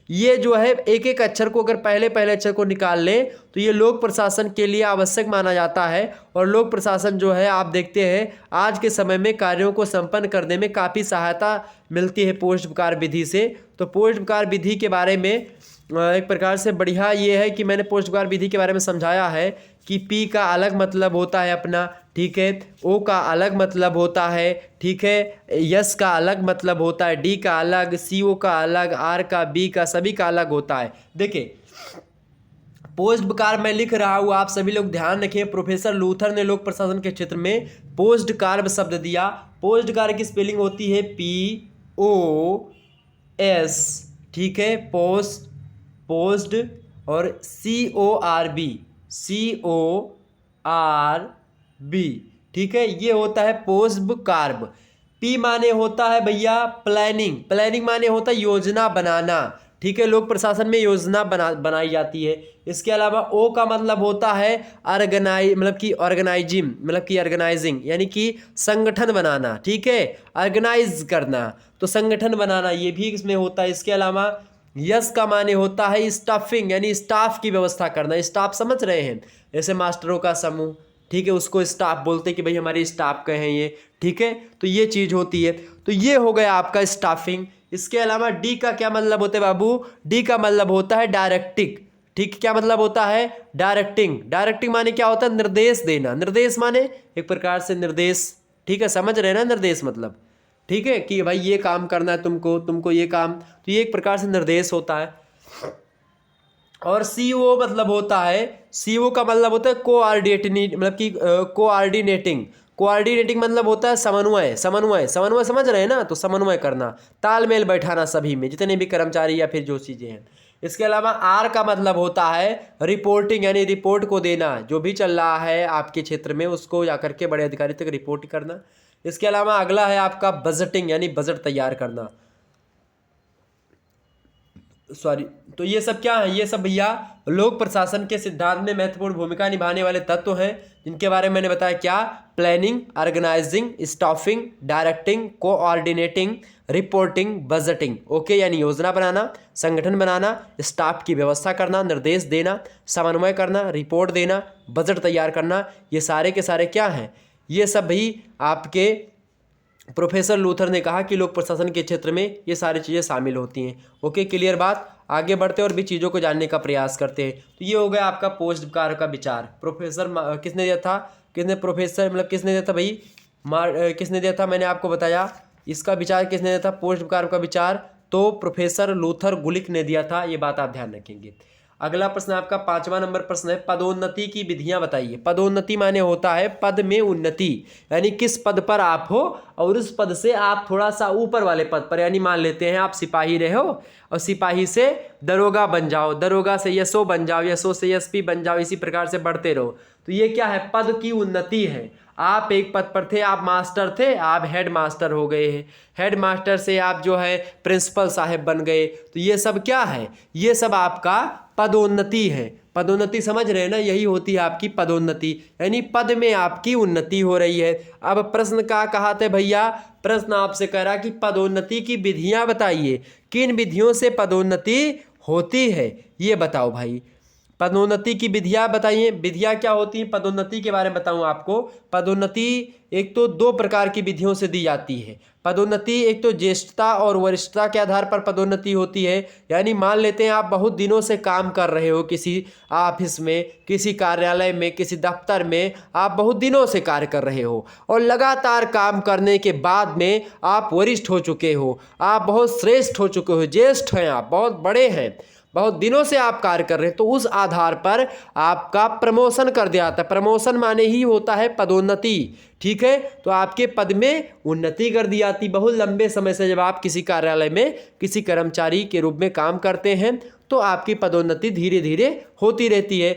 ये जो है एक एक अक्षर को अगर पहले अक्षर को निकाल लें तो ये लोक प्रशासन के लिए आवश्यक माना जाता है। और लोक प्रशासन जो है आप देखते हैं आज के समय में कार्यों को संपन्न करने में काफ़ी सहायता मिलती है पोस्ट कार्य विधि से। तो पोस्ट कार्य विधि के बारे में एक प्रकार से बढ़िया ये है कि मैंने पोस्ट कार्य विधि के बारे में समझाया है कि P का अलग मतलब होता है अपना, ठीक है, O का अलग मतलब होता है, ठीक है, S का अलग मतलब होता है, D का अलग, CO का अलग, R का, B का, सभी का अलग होता है। देखिए पोस्ट कार्ब मैं लिख रहा हूँ, आप सभी लोग ध्यान रखें। प्रोफेसर लूथर ने लोक प्रशासन के क्षेत्र में पोस्ट कार्ब शब्द दिया। पोस्ट कार्ब की स्पेलिंग होती है POS, ठीक है, पोस्ट और CORB, ठीक है, ये होता है पोस्ट कार्ब। P माने होता है भैया प्लानिंग माने होता है योजना बनाना, ठीक है, लोक प्रशासन में योजना बनाई जाती है। इसके अलावा O का मतलब होता है ऑर्गेनाइजिंग यानी कि संगठन बनाना, ठीक है, ऑर्गेनाइज करना, तो संगठन बनाना ये भी इसमें होता है। इसके अलावा यस का माने होता है स्टाफिंग यानी स्टाफ की व्यवस्था करना। स्टाफ समझ रहे हैं, जैसे मास्टरों का समूह, ठीक है, उसको स्टाफ बोलते हैं कि भाई हमारे स्टाफ के हैं ये, ठीक है, तो ये चीज़ होती है। तो ये हो गया आपका स्टाफिंग। इसके अलावा डी का क्या मतलब होता है बाबू? डी का मतलब होता है डायरेक्टिंग, ठीक, क्या मतलब होता है? डायरेक्टिंग माने क्या होता है? निर्देश देना। निर्देश माने एक प्रकार से निर्देश, ठीक है, समझ रहे हैं ना निर्देश मतलब, ठीक है, कि भाई ये काम करना है तुमको ये काम, तो ये एक प्रकार से निर्देश होता है। और CO मतलब होता है, CO का मतलब होता है कोऑर्डिनेटिंग मतलब होता है समन्वय समझ रहे हैं ना? तो समन्वय करना, तालमेल बैठाना सभी में, जितने भी कर्मचारी या फिर जो चीज़ें हैं, इसके अलावा आर का मतलब होता है रिपोर्टिंग, यानी रिपोर्ट को देना, जो भी चल रहा है आपके क्षेत्र में उसको जाकर के बड़े अधिकारी तक रिपोर्ट करना। इसके अलावा अगला है आपका बजटिंग, यानी बजट तैयार करना, सॉरी। तो ये सब क्या है, ये सब भैया लोक प्रशासन के सिद्धांत में महत्वपूर्ण भूमिका निभाने वाले तत्व हैं, जिनके बारे में मैंने बताया क्या, planning, organising, staffing, directing, coordinating, reporting, budgeting. Okay, यानी योजना बनाना, संगठन बनाना, स्टाफ की व्यवस्था करना, निर्देश देना, समन्वय करना, रिपोर्ट देना, बजट तैयार करना, ये सारे के सारे क्या हैं, ये सब भी आपके प्रोफेसर लूथर ने कहा कि लोक प्रशासन के क्षेत्र में ये सारी चीज़ें शामिल होती हैं। ओके, क्लियर बात। आगे बढ़ते और भी चीज़ों को जानने का प्रयास करते हैं। तो ये हो गया आपका पोस्ट का विचार। प्रोफेसर किसने दिया था, किसने प्रोफेसर मतलब किसने दिया था भाई, किसने दिया था, मैंने आपको बताया इसका विचार किसने दिया था, पोस्ट का विचार, तो प्रोफेसर लूथर गुलिक ने दिया था। ये बात आप ध्यान रखेंगे। अगला प्रश्न आपका 5वां नंबर प्रश्न है, पदोन्नति की विधियां बताइए। पदोन्नति माने होता है पद में उन्नति, यानी किस पद पर आप हो और उस पद से आप थोड़ा सा ऊपर वाले पद पर, यानी मान लेते हैं आप सिपाही रहे हो और सिपाही से दरोगा बन जाओ, दरोगा से एसओ बन जाओ, एसओ से एसपी बन जाओ, इसी प्रकार से बढ़ते रहो। तो ये क्या है, पद की उन्नति है। आप एक पद पर थे, आप मास्टर थे, आप हेड मास्टर हो गए हैं, हेड मास्टर से आप जो है प्रिंसिपल साहब बन गए। तो ये सब क्या है, ये सब आपका पदोन्नति है। पदोन्नति समझ रहे हैं ना, यही होती है आपकी पदोन्नति, यानी पद में आपकी उन्नति हो रही है। अब प्रश्न का कहा थे भैया, प्रश्न आपसे कह रहा कि पदोन्नति की विधियां बताइए, किन विधियों से पदोन्नति होती है, ये बताओ भाई। पदोन्नति की विधियां बताइए, विधियां क्या होती हैं, पदोन्नति के बारे में बताऊं आपको। पदोन्नति एक तो 2 प्रकार की विधियों से दी जाती है। पदोन्नति एक तो ज्येष्ठता और वरिष्ठता के आधार पर पदोन्नति होती है, यानी मान लेते हैं आप बहुत दिनों से काम कर रहे हो किसी ऑफिस में, किसी कार्यालय में, किसी दफ्तर में, आप बहुत दिनों से कार्य कर रहे हो और लगातार काम करने के बाद में आप वरिष्ठ हो चुके हो, आप बहुत श्रेष्ठ हो चुके हो, ज्येष्ठ हैं, आप बहुत बड़े हैं, बहुत दिनों से आप कार्य कर रहे हैं, तो उस आधार पर आपका प्रमोशन कर दिया जाता है। प्रमोशन माने ही होता है पदोन्नति, ठीक है। तो आपके पद में उन्नति कर दी जाती। बहुत लंबे समय से जब आप किसी कार्यालय में किसी कर्मचारी के रूप में काम करते हैं तो आपकी पदोन्नति धीरे धीरे होती रहती है।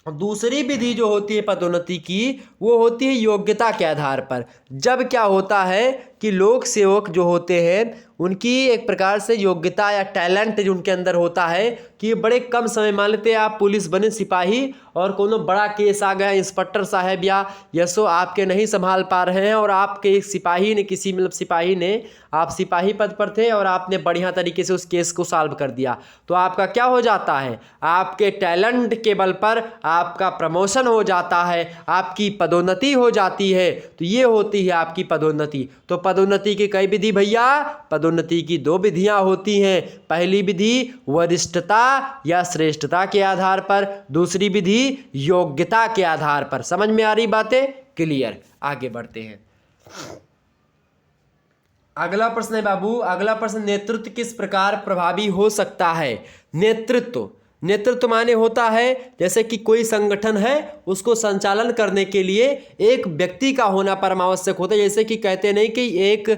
दूसरी विधि जो होती है पदोन्नति की, वो होती है योग्यता के आधार पर। जब क्या होता है कि लोक सेवक जो होते हैं उनकी एक प्रकार से योग्यता या टैलेंट जो उनके अंदर होता है कि बड़े कम समय, मान लेते हैं आप पुलिस बने सिपाही और कोनो बड़ा केस आ गया, इंस्पेक्टर साहब या यशो आपके नहीं संभाल पा रहे हैं और आपके एक सिपाही ने किसी मतलब सिपाही ने, आप सिपाही पद पर थे और आपने बढ़िया तरीके से उस केस को सॉल्व कर दिया, तो आपका क्या हो जाता है, आपके टैलेंट के बल पर आपका प्रमोशन हो जाता है, आपकी पदोन्नति हो जाती है। तो ये होती है आपकी पदोन्नति। तो पदोन्नति की कई विधि भैया, पदोन्नति की 2 विधियां होती हैं। पहली विधि वरिष्ठता या श्रेष्ठता के आधार पर, दूसरी विधि योग्यता के आधार पर। समझ में आ रही बातें, क्लियर। आगे बढ़ते हैं। अगला प्रश्न है बाबू, अगला प्रश्न, नेतृत्व किस प्रकार प्रभावी हो सकता है। नेतृत्व माने होता है जैसे कि कोई संगठन है उसको संचालन करने के लिए एक व्यक्ति का होना परमावश्यक होता है। जैसे कि कहते नहीं कि एक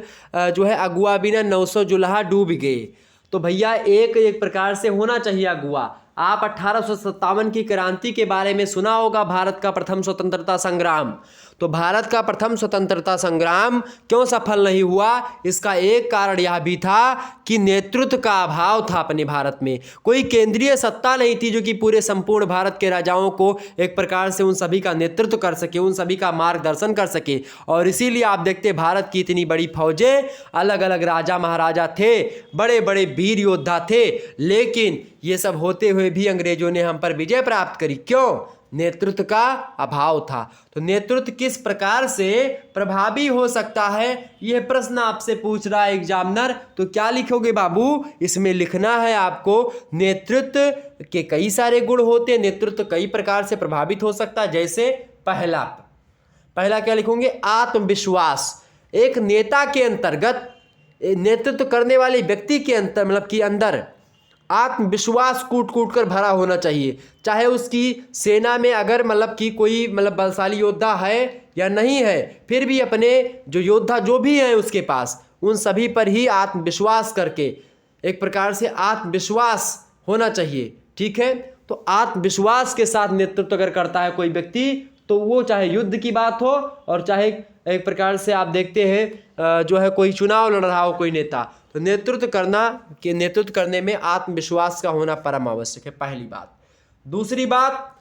जो है अगुआ बिना 900 जुल्हा डूब गए, तो भैया एक प्रकार से होना चाहिए अगुआ। आप 1857 की क्रांति के बारे में सुना होगा, भारत का प्रथम स्वतंत्रता संग्राम। तो भारत का प्रथम स्वतंत्रता संग्राम क्यों सफल नहीं हुआ, इसका एक कारण यह भी था कि नेतृत्व का अभाव था। अपने भारत में कोई केंद्रीय सत्ता नहीं थी जो कि पूरे संपूर्ण भारत के राजाओं को एक प्रकार से उन सभी का नेतृत्व कर सके, उन सभी का मार्गदर्शन कर सके। और इसीलिए आप देखते भारत की इतनी बड़ी फौजें, अलग अलग राजा महाराजा थे, बड़े बड़े वीर योद्धा थे, लेकिन ये सब होते हुए भी अंग्रेजों ने हम पर विजय प्राप्त करी। क्यों? नेतृत्व का अभाव था। तो नेतृत्व किस प्रकार से प्रभावी हो सकता है, यह प्रश्न आपसे पूछ रहा है एग्जामिनर। तो क्या लिखोगे बाबू, इसमें लिखना है आपको नेतृत्व के कई सारे गुण होते हैं, नेतृत्व कई प्रकार से प्रभावित हो सकता है। जैसे पहला क्या लिखोगे, आत्मविश्वास। एक नेता के अंतर्गत, नेतृत्व करने वाले व्यक्ति के अंदर आत्मविश्वास कूट कूट कर भरा होना चाहिए। चाहे उसकी सेना में अगर कोई बलशाली योद्धा है या नहीं है, फिर भी अपने जो योद्धा जो भी हैं उसके पास, उन सभी पर ही आत्मविश्वास करके एक प्रकार से आत्मविश्वास होना चाहिए। ठीक है, तो आत्मविश्वास के साथ नेतृत्व अगर करता है कोई व्यक्ति, तो वो चाहे युद्ध की बात हो और चाहे एक प्रकार से आप देखते हैं जो है कोई चुनाव लड़ रहा हो कोई नेता, तो नेतृत्व करने में आत्मविश्वास का होना परम आवश्यक है, पहली बात। दूसरी बात,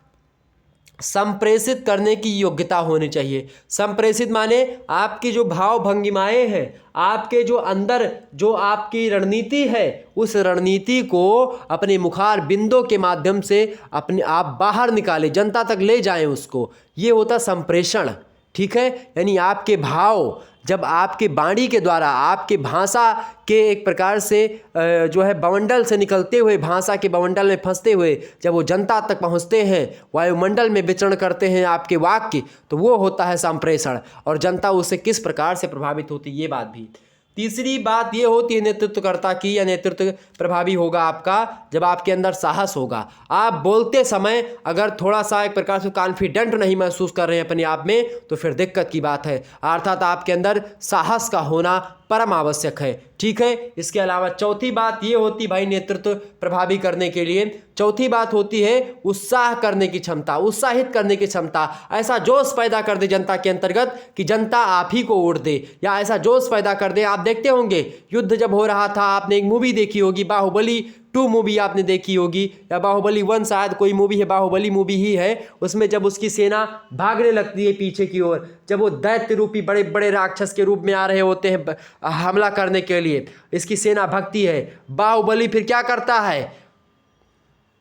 संप्रेषित करने की योग्यता होनी चाहिए। संप्रेषित माने आपकी जो भाव भंगिमाएं हैं, आपके जो अंदर जो आपकी रणनीति है, उस रणनीति को अपने मुखार बिंदों के माध्यम से अपने आप बाहर निकालें, जनता तक ले जाएं उसको, ये होता संप्रेषण। ठीक है, यानी आपके भाव जब आपके वाणी के द्वारा, आपके भाषा के एक प्रकार से जो है बवंडल से निकलते हुए, भाषा के बवंडल में फंसते हुए जब वो जनता तक पहुंचते हैं, वायुमंडल में विचरण करते हैं आपके वाक्य, तो वो होता है संप्रेषण। और जनता उससे किस प्रकार से प्रभावित होती है, ये बात भी। तीसरी बात ये होती है नेतृत्वकर्ता की, या नेतृत्व प्रभावी होगा आपका जब आपके अंदर साहस होगा। आप बोलते समय अगर थोड़ा सा एक प्रकार से कॉन्फिडेंट नहीं महसूस कर रहे हैं अपने आप में, तो फिर दिक्कत की बात है, अर्थात आपके अंदर साहस का होना परम आवश्यक है। ठीक है, इसके अलावा चौथी बात ये होती भाई नेतृत्व प्रभावी करने के लिए, चौथी बात होती है उत्साह करने की क्षमता, उत्साहित करने की क्षमता। ऐसा जोश पैदा कर दे जनता के अंतर्गत कि जनता आप ही को वोट दे, या ऐसा जोश पैदा कर दे। आप देखते होंगे युद्ध जब हो रहा था, आपने एक मूवी देखी होगी, बाहुबली 2 मूवी आपने देखी होगी, या बाहुबली 1 शायद कोई मूवी है, बाहुबली मूवी ही है। उसमें जब उसकी सेना भागने लगती है पीछे की ओर, जब वो दैत्य रूपी बड़े बड़े राक्षस के रूप में आ रहे होते हैं हमला करने के लिए, इसकी सेना भगती है, बाहुबली फिर क्या करता है,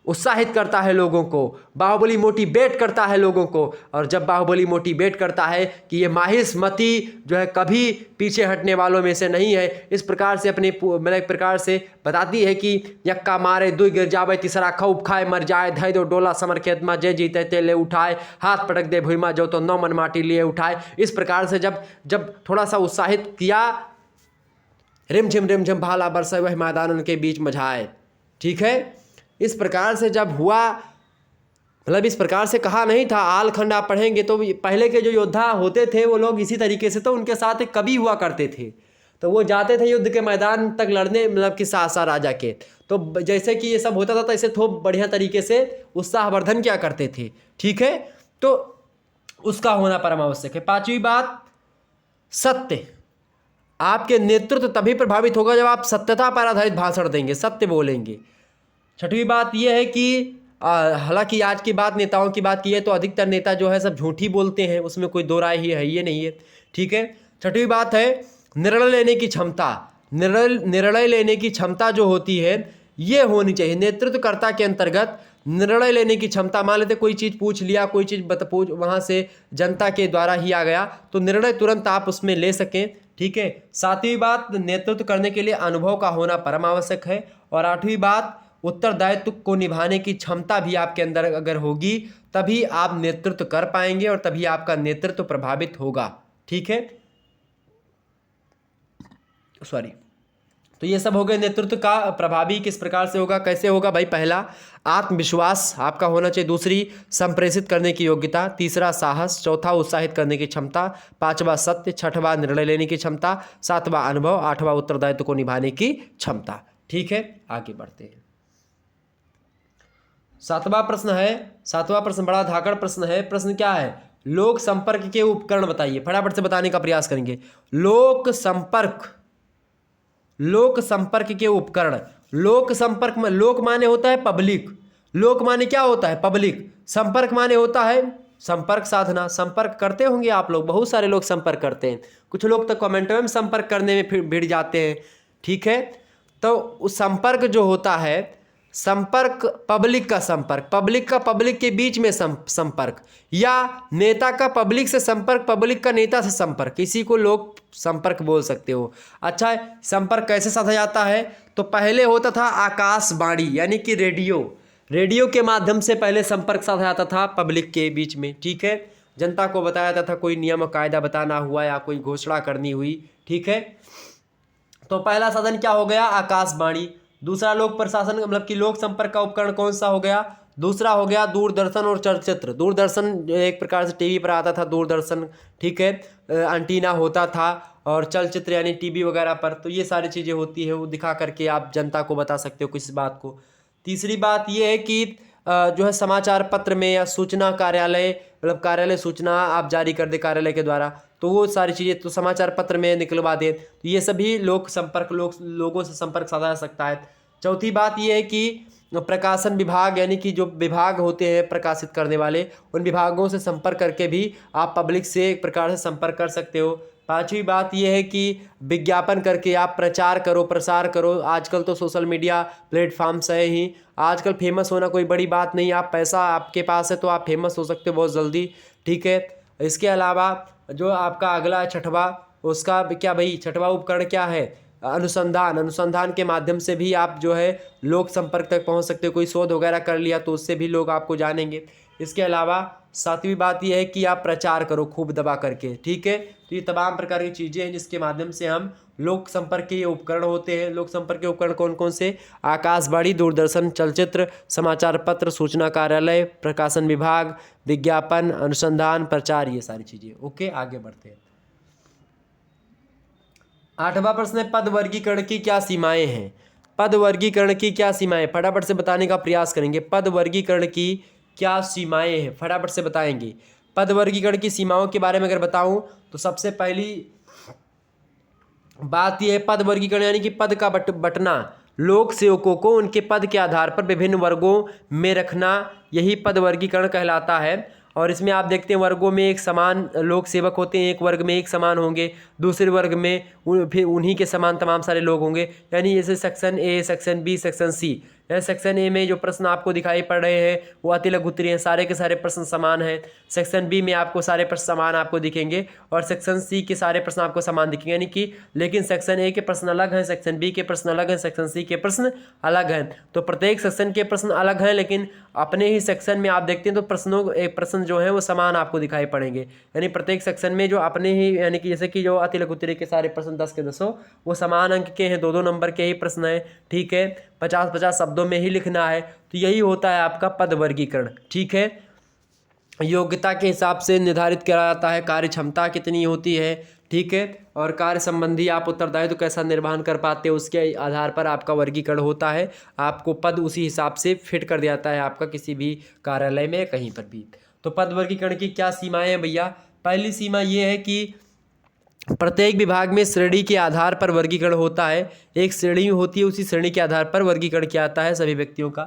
उत्साहित करता है लोगों को, बाहुबली मोटिवेट करता है लोगों को। और जब बाहुबली मोटिवेट करता है कि ये माहिस मती जो है कभी पीछे हटने वालों में से नहीं है, इस प्रकार से अपने मतलब एक प्रकार से बताती है कि यक्का मारे दुई गिर जावे, तीसरा खूब खाए मर जाए, धै दो डोला समर खेत में, जय जीते ते ले उठाए, हाथ पटक दे भुइमा जो तो 9 मन माटी लिए उठाए। इस प्रकार से जब थोड़ा सा उत्साहित किया, रिमझिम भाला बरसे वह मैदान उनके बीच मझाए। ठीक है, इस प्रकार से जब हुआ, मतलब इस प्रकार से कहा नहीं था, आलखंड आप पढ़ेंगे तो पहले के जो योद्धा होते थे वो लोग इसी तरीके से, तो उनके साथ एक कवि हुआ करते थे, तो वो जाते थे युद्ध के मैदान तक लड़ने, मतलब कि सासा राजा के। तो जैसे कि ये सब होता था, तो ऐसे थोड़ा बढ़िया तरीके से उत्साहवर्धन क्या करते थे। ठीक है, तो उसका होना परम आवश्यक है। पांचवी बात, सत्य। आपके नेतृत्व तभी प्रभावित होगा जब आप सत्यता पर आधारित भाषण देंगे, सत्य बोलेंगे। छठवीं बात यह है कि हालांकि आज की बात नेताओं की बात की है तो अधिकतर नेता जो है सब झूठी बोलते हैं, उसमें कोई दो राय ही है, ये नहीं है। ठीक है, छठवीं बात है निर्णय लेने की क्षमता। निर्णय लेने की क्षमता जो होती है ये होनी चाहिए नेतृत्वकर्ता के अंतर्गत। निर्णय लेने की क्षमता, मान लेते कोई चीज़ पूछ लिया, कोई चीज़ वहाँ से जनता के द्वारा ही आ गया, तो निर्णय तुरंत आप उसमें ले सकें। ठीक है, सातवीं बात, नेतृत्व करने के लिए अनुभव का होना परम आवश्यक है। और आठवीं बात, उत्तरदायित्व को निभाने की क्षमता भी आपके अंदर अगर होगी, तभी आप नेतृत्व कर पाएंगे और तभी आपका नेतृत्व प्रभावित होगा। ठीक है, सॉरी, तो ये सब हो गए नेतृत्व का प्रभावी किस प्रकार से होगा, कैसे होगा भाई। पहला, आत्मविश्वास आपका होना चाहिए। दूसरी, संप्रेषित करने की योग्यता। तीसरा, साहस। चौथा, उत्साहित करने की क्षमता। पांचवा, सत्य। छठवां, निर्णय लेने की क्षमता। सातवां, अनुभव। आठवां, उत्तरदायित्व को निभाने की क्षमता। ठीक है, आगे बढ़ते हैं। सातवां प्रश्न बड़ा धाकड़ प्रश्न है। प्रश्न क्या है, लोक संपर्क के उपकरण बताइए। फटाफट से बताने का प्रयास करेंगे। लोक संपर्क के उपकरण। लोक संपर्क में, लोक माने होता है पब्लिक, लोक माने क्या होता है, पब्लिक। संपर्क माने होता है संपर्क साधना। संपर्क करते होंगे आप लोग, बहुत सारे लोग संपर्क करते हैं, कुछ लोग तो कमेंटों में संपर्क करने में फिर भिड़ जाते हैं। ठीक है, तो उस संपर्क जो होता है, संपर्क पब्लिक का संपर्क, पब्लिक का पब्लिक के बीच में संपर्क, या नेता का पब्लिक से संपर्क, पब्लिक का नेता से संपर्क, इसी को लोग संपर्क बोल सकते हो। अच्छा, संपर्क कैसे साधा जाता है, तो पहले होता था आकाशवाणी यानी कि रेडियो के माध्यम से पहले संपर्क साधा जाता था पब्लिक के बीच में। ठीक है, जनता को बताया जाता था, कोई नियम कायदा बताना हुआ या कोई घोषणा करनी हुई। ठीक है, तो पहला साधन क्या हो गया, आकाशवाणी। दूसरा लोक प्रशासन मतलब कि लोक संपर्क का उपकरण कौन सा हो गया, दूसरा हो गया दूरदर्शन और चलचित्र। दूरदर्शन एक प्रकार से टीवी पर आता था, दूरदर्शन। ठीक है, एंटीना होता था, और चलचित्र यानी टीवी वगैरह पर, तो ये सारी चीज़ें होती है, वो दिखा करके आप जनता को बता सकते हो किस बात को। तीसरी बात ये है कि जो है समाचार पत्र में या सूचना कार्यालय, मतलब कार्यालय सूचना आप जारी कर दे कार्यालय के द्वारा, तो वो सारी चीज़ें तो समाचार पत्र में निकलवा दें, तो ये सभी लोगों से संपर्क साधा जा सकता है। चौथी बात ये है कि प्रकाशन विभाग, यानी कि जो विभाग होते हैं प्रकाशित करने वाले, उन विभागों से संपर्क करके भी आप पब्लिक से एक प्रकार से संपर्क कर सकते हो। पांचवी बात यह है कि विज्ञापन करके आप प्रचार करो, प्रसार करो। आजकल तो सोशल मीडिया प्लेटफॉर्म्स है ही, आजकल फेमस होना कोई बड़ी बात नहीं, आप पैसा आपके पास है तो आप फेमस हो सकते हो बहुत जल्दी, ठीक है। इसके अलावा जो आपका अगला है छठवा, उसका क्या भाई, छठवा उपकरण क्या है, अनुसंधान के माध्यम से भी आप जो है लोक संपर्क तक पहुंच सकते हो। कोई शोध वगैरह कर लिया तो उससे भी लोग आपको जानेंगे। इसके अलावा सातवीं बात यह है कि आप प्रचार करो खूब दबा करके, ठीक है। तो ये तमाम प्रकार की चीज़ें हैं जिसके माध्यम से हम लोक संपर्क के ये उपकरण होते हैं। लोक संपर्क के उपकरण कौन कौन से, आकाशवाणी, दूरदर्शन, चलचित्र, समाचार पत्र, सूचना कार्यालय, प्रकाशन विभाग, विज्ञापन, अनुसंधान, प्रचार, ये सारी चीज़ें। ओके, आगे बढ़ते हैं। आठवां प्रश्न है, पद वर्गीकरण की क्या सीमाएं हैं। पद वर्गीकरण की क्या सीमाएं, फटाफट से बताने का प्रयास करेंगे। पद वर्गीकरण की क्या सीमाएं हैं, फटाफट से बताएंगे। पद वर्गीकरण की सीमाओं के बारे में अगर बताऊं तो सबसे पहली बात यह है, पद वर्गीकरण यानी कि पद का बंटना, लोक सेवकों को उनके पद के आधार पर विभिन्न वर्गों में रखना, यही पद वर्गीकरण कहलाता है। और इसमें आप देखते हैं वर्गों में एक समान लोक सेवक होते हैं, एक वर्ग में एक समान होंगे, दूसरे वर्ग में फिर उन्हीं के समान तमाम सारे लोग होंगे। यानी जैसे section A, section B, section C. Section A में जो प्रश्न आपको दिखाई पड़ रहे हैं वो अति लघु उत्तरीय हैं, सारे के सारे प्रश्न समान हैं। सेक्शन बी में आपको सारे प्रश्न समान आपको दिखेंगे और सेक्शन सी के सारे प्रश्न आपको समान दिखेंगे, यानी कि लेकिन सेक्शन ए के प्रश्न अलग हैं, सेक्शन बी के प्रश्न अलग हैं, सेक्शन सी के प्रश्न अलग हैं। तो प्रत्येक सेक्शन के प्रश्न अलग हैं, लेकिन अपने ही सेक्शन में आप देखते हैं तो प्रश्न जो है वो समान आपको दिखाई पड़ेंगे। यानी प्रत्येक सेक्शन में जो अपने ही, यानी कि जैसे कि जो अति लघु उत्तरीय के सारे प्रश्न 10 के 10 वो समान अंक के हैं, 2-2 नंबर के ही प्रश्न हैं, ठीक है। 50-50 शब्दों में ही लिखना है। तो यही होता है आपका पद वर्गीकरण, ठीक है। योग्यता के हिसाब से निर्धारित किया जाता है, कार्य क्षमता कितनी होती है, ठीक है। और कार्य संबंधी आप उत्तरदायित्व कैसा निर्वहन कर पाते हो, उसके आधार पर आपका वर्गीकरण होता है। आपको पद उसी हिसाब से फिट कर दिया जाता है आपका किसी भी कार्यालय में कहीं पर भी। तो पद वर्गीकरण की क्या सीमाएं हैं भैया। पहली सीमा ये है कि प्रत्येक विभाग में श्रेणी के आधार पर वर्गीकरण होता है, एक श्रेणी होती है, उसी श्रेणी के आधार पर वर्गीकरण किया जाता है सभी व्यक्तियों का।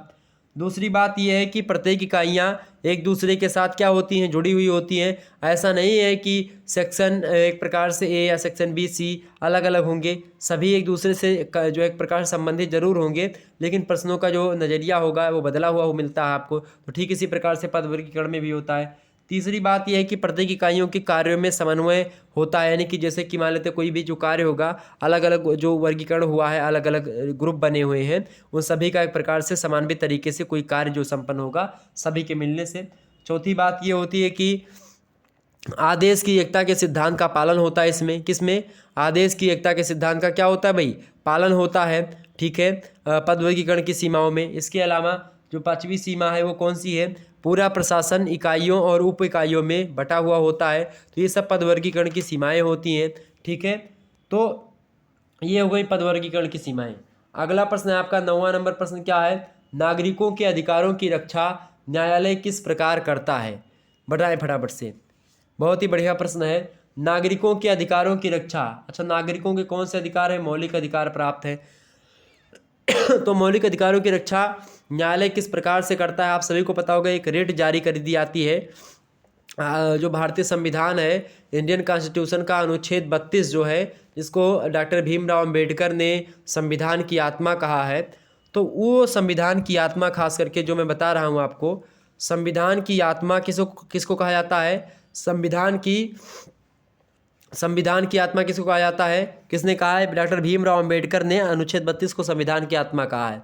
दूसरी बात यह है कि प्रत्येक इकाइयाँ एक दूसरे के साथ क्या होती हैं, जुड़ी हुई होती हैं। ऐसा नहीं है कि सेक्शन एक प्रकार से ए या सेक्शन बी सी अलग अलग होंगे, सभी एक दूसरे से जो एक प्रकार से संबंधित जरूर होंगे, लेकिन प्रश्नों का जो नज़रिया होगा वो बदला हुआ वो मिलता है आपको। तो ठीक इसी प्रकार से पद वर्गीकरण में भी होता है। तीसरी बात यह है कि प्रत्येक इकाइयों के कार्यों में समन्वय होता है, यानी कि जैसे कि मान लेते कोई भी जो कार्य होगा, अलग अलग जो वर्गीकरण हुआ है, अलग अलग ग्रुप बने हुए हैं, उन सभी का एक प्रकार से समन्वित तरीके से कोई कार्य जो संपन्न होगा सभी के मिलने से। चौथी बात ये होती है कि आदेश की एकता के सिद्धांत का पालन होता है इसमें। किसमें, आदेश की एकता के सिद्धांत का क्या होता है भाई, पालन होता है, ठीक है, पद वर्गीकरण की सीमाओं में। इसके अलावा जो पांचवी सीमा है वो कौन सी है, पूरा प्रशासन इकाइयों और उप इकाइयों में बटा हुआ होता है। तो ये सब पद वर्गीकरण की सीमाएं होती हैं, ठीक है। तो ये हो गई पद वर्गीकरण की सीमाएं। अगला प्रश्न है आपका 9वां नंबर प्रश्न क्या है, नागरिकों के अधिकारों की रक्षा न्यायालय किस प्रकार करता है। बताएं फटाफट से, बहुत ही बढ़िया प्रश्न है। नागरिकों के अधिकारों की रक्षा, अच्छा नागरिकों के कौन से अधिकार है, मौलिक अधिकार प्राप्त है। तो मौलिक अधिकारों की रक्षा न्यायालय किस प्रकार से करता है, आप सभी को पता होगा, एक रिट जारी कर दी जाती है। जो भारतीय संविधान है, इंडियन कॉन्स्टिट्यूशन का अनुच्छेद 32 जो है, जिसको डॉक्टर भीमराव अंबेडकर ने संविधान की आत्मा कहा है, तो वो संविधान की आत्मा खास करके जो मैं बता रहा हूँ आपको, संविधान की आत्मा किसको कहा जाता है, संविधान की आत्मा किसको कहा जाता है, किसने कहा है, डॉक्टर भीमराव अंबेडकर ने अनुच्छेद 32 को संविधान की आत्मा कहा है।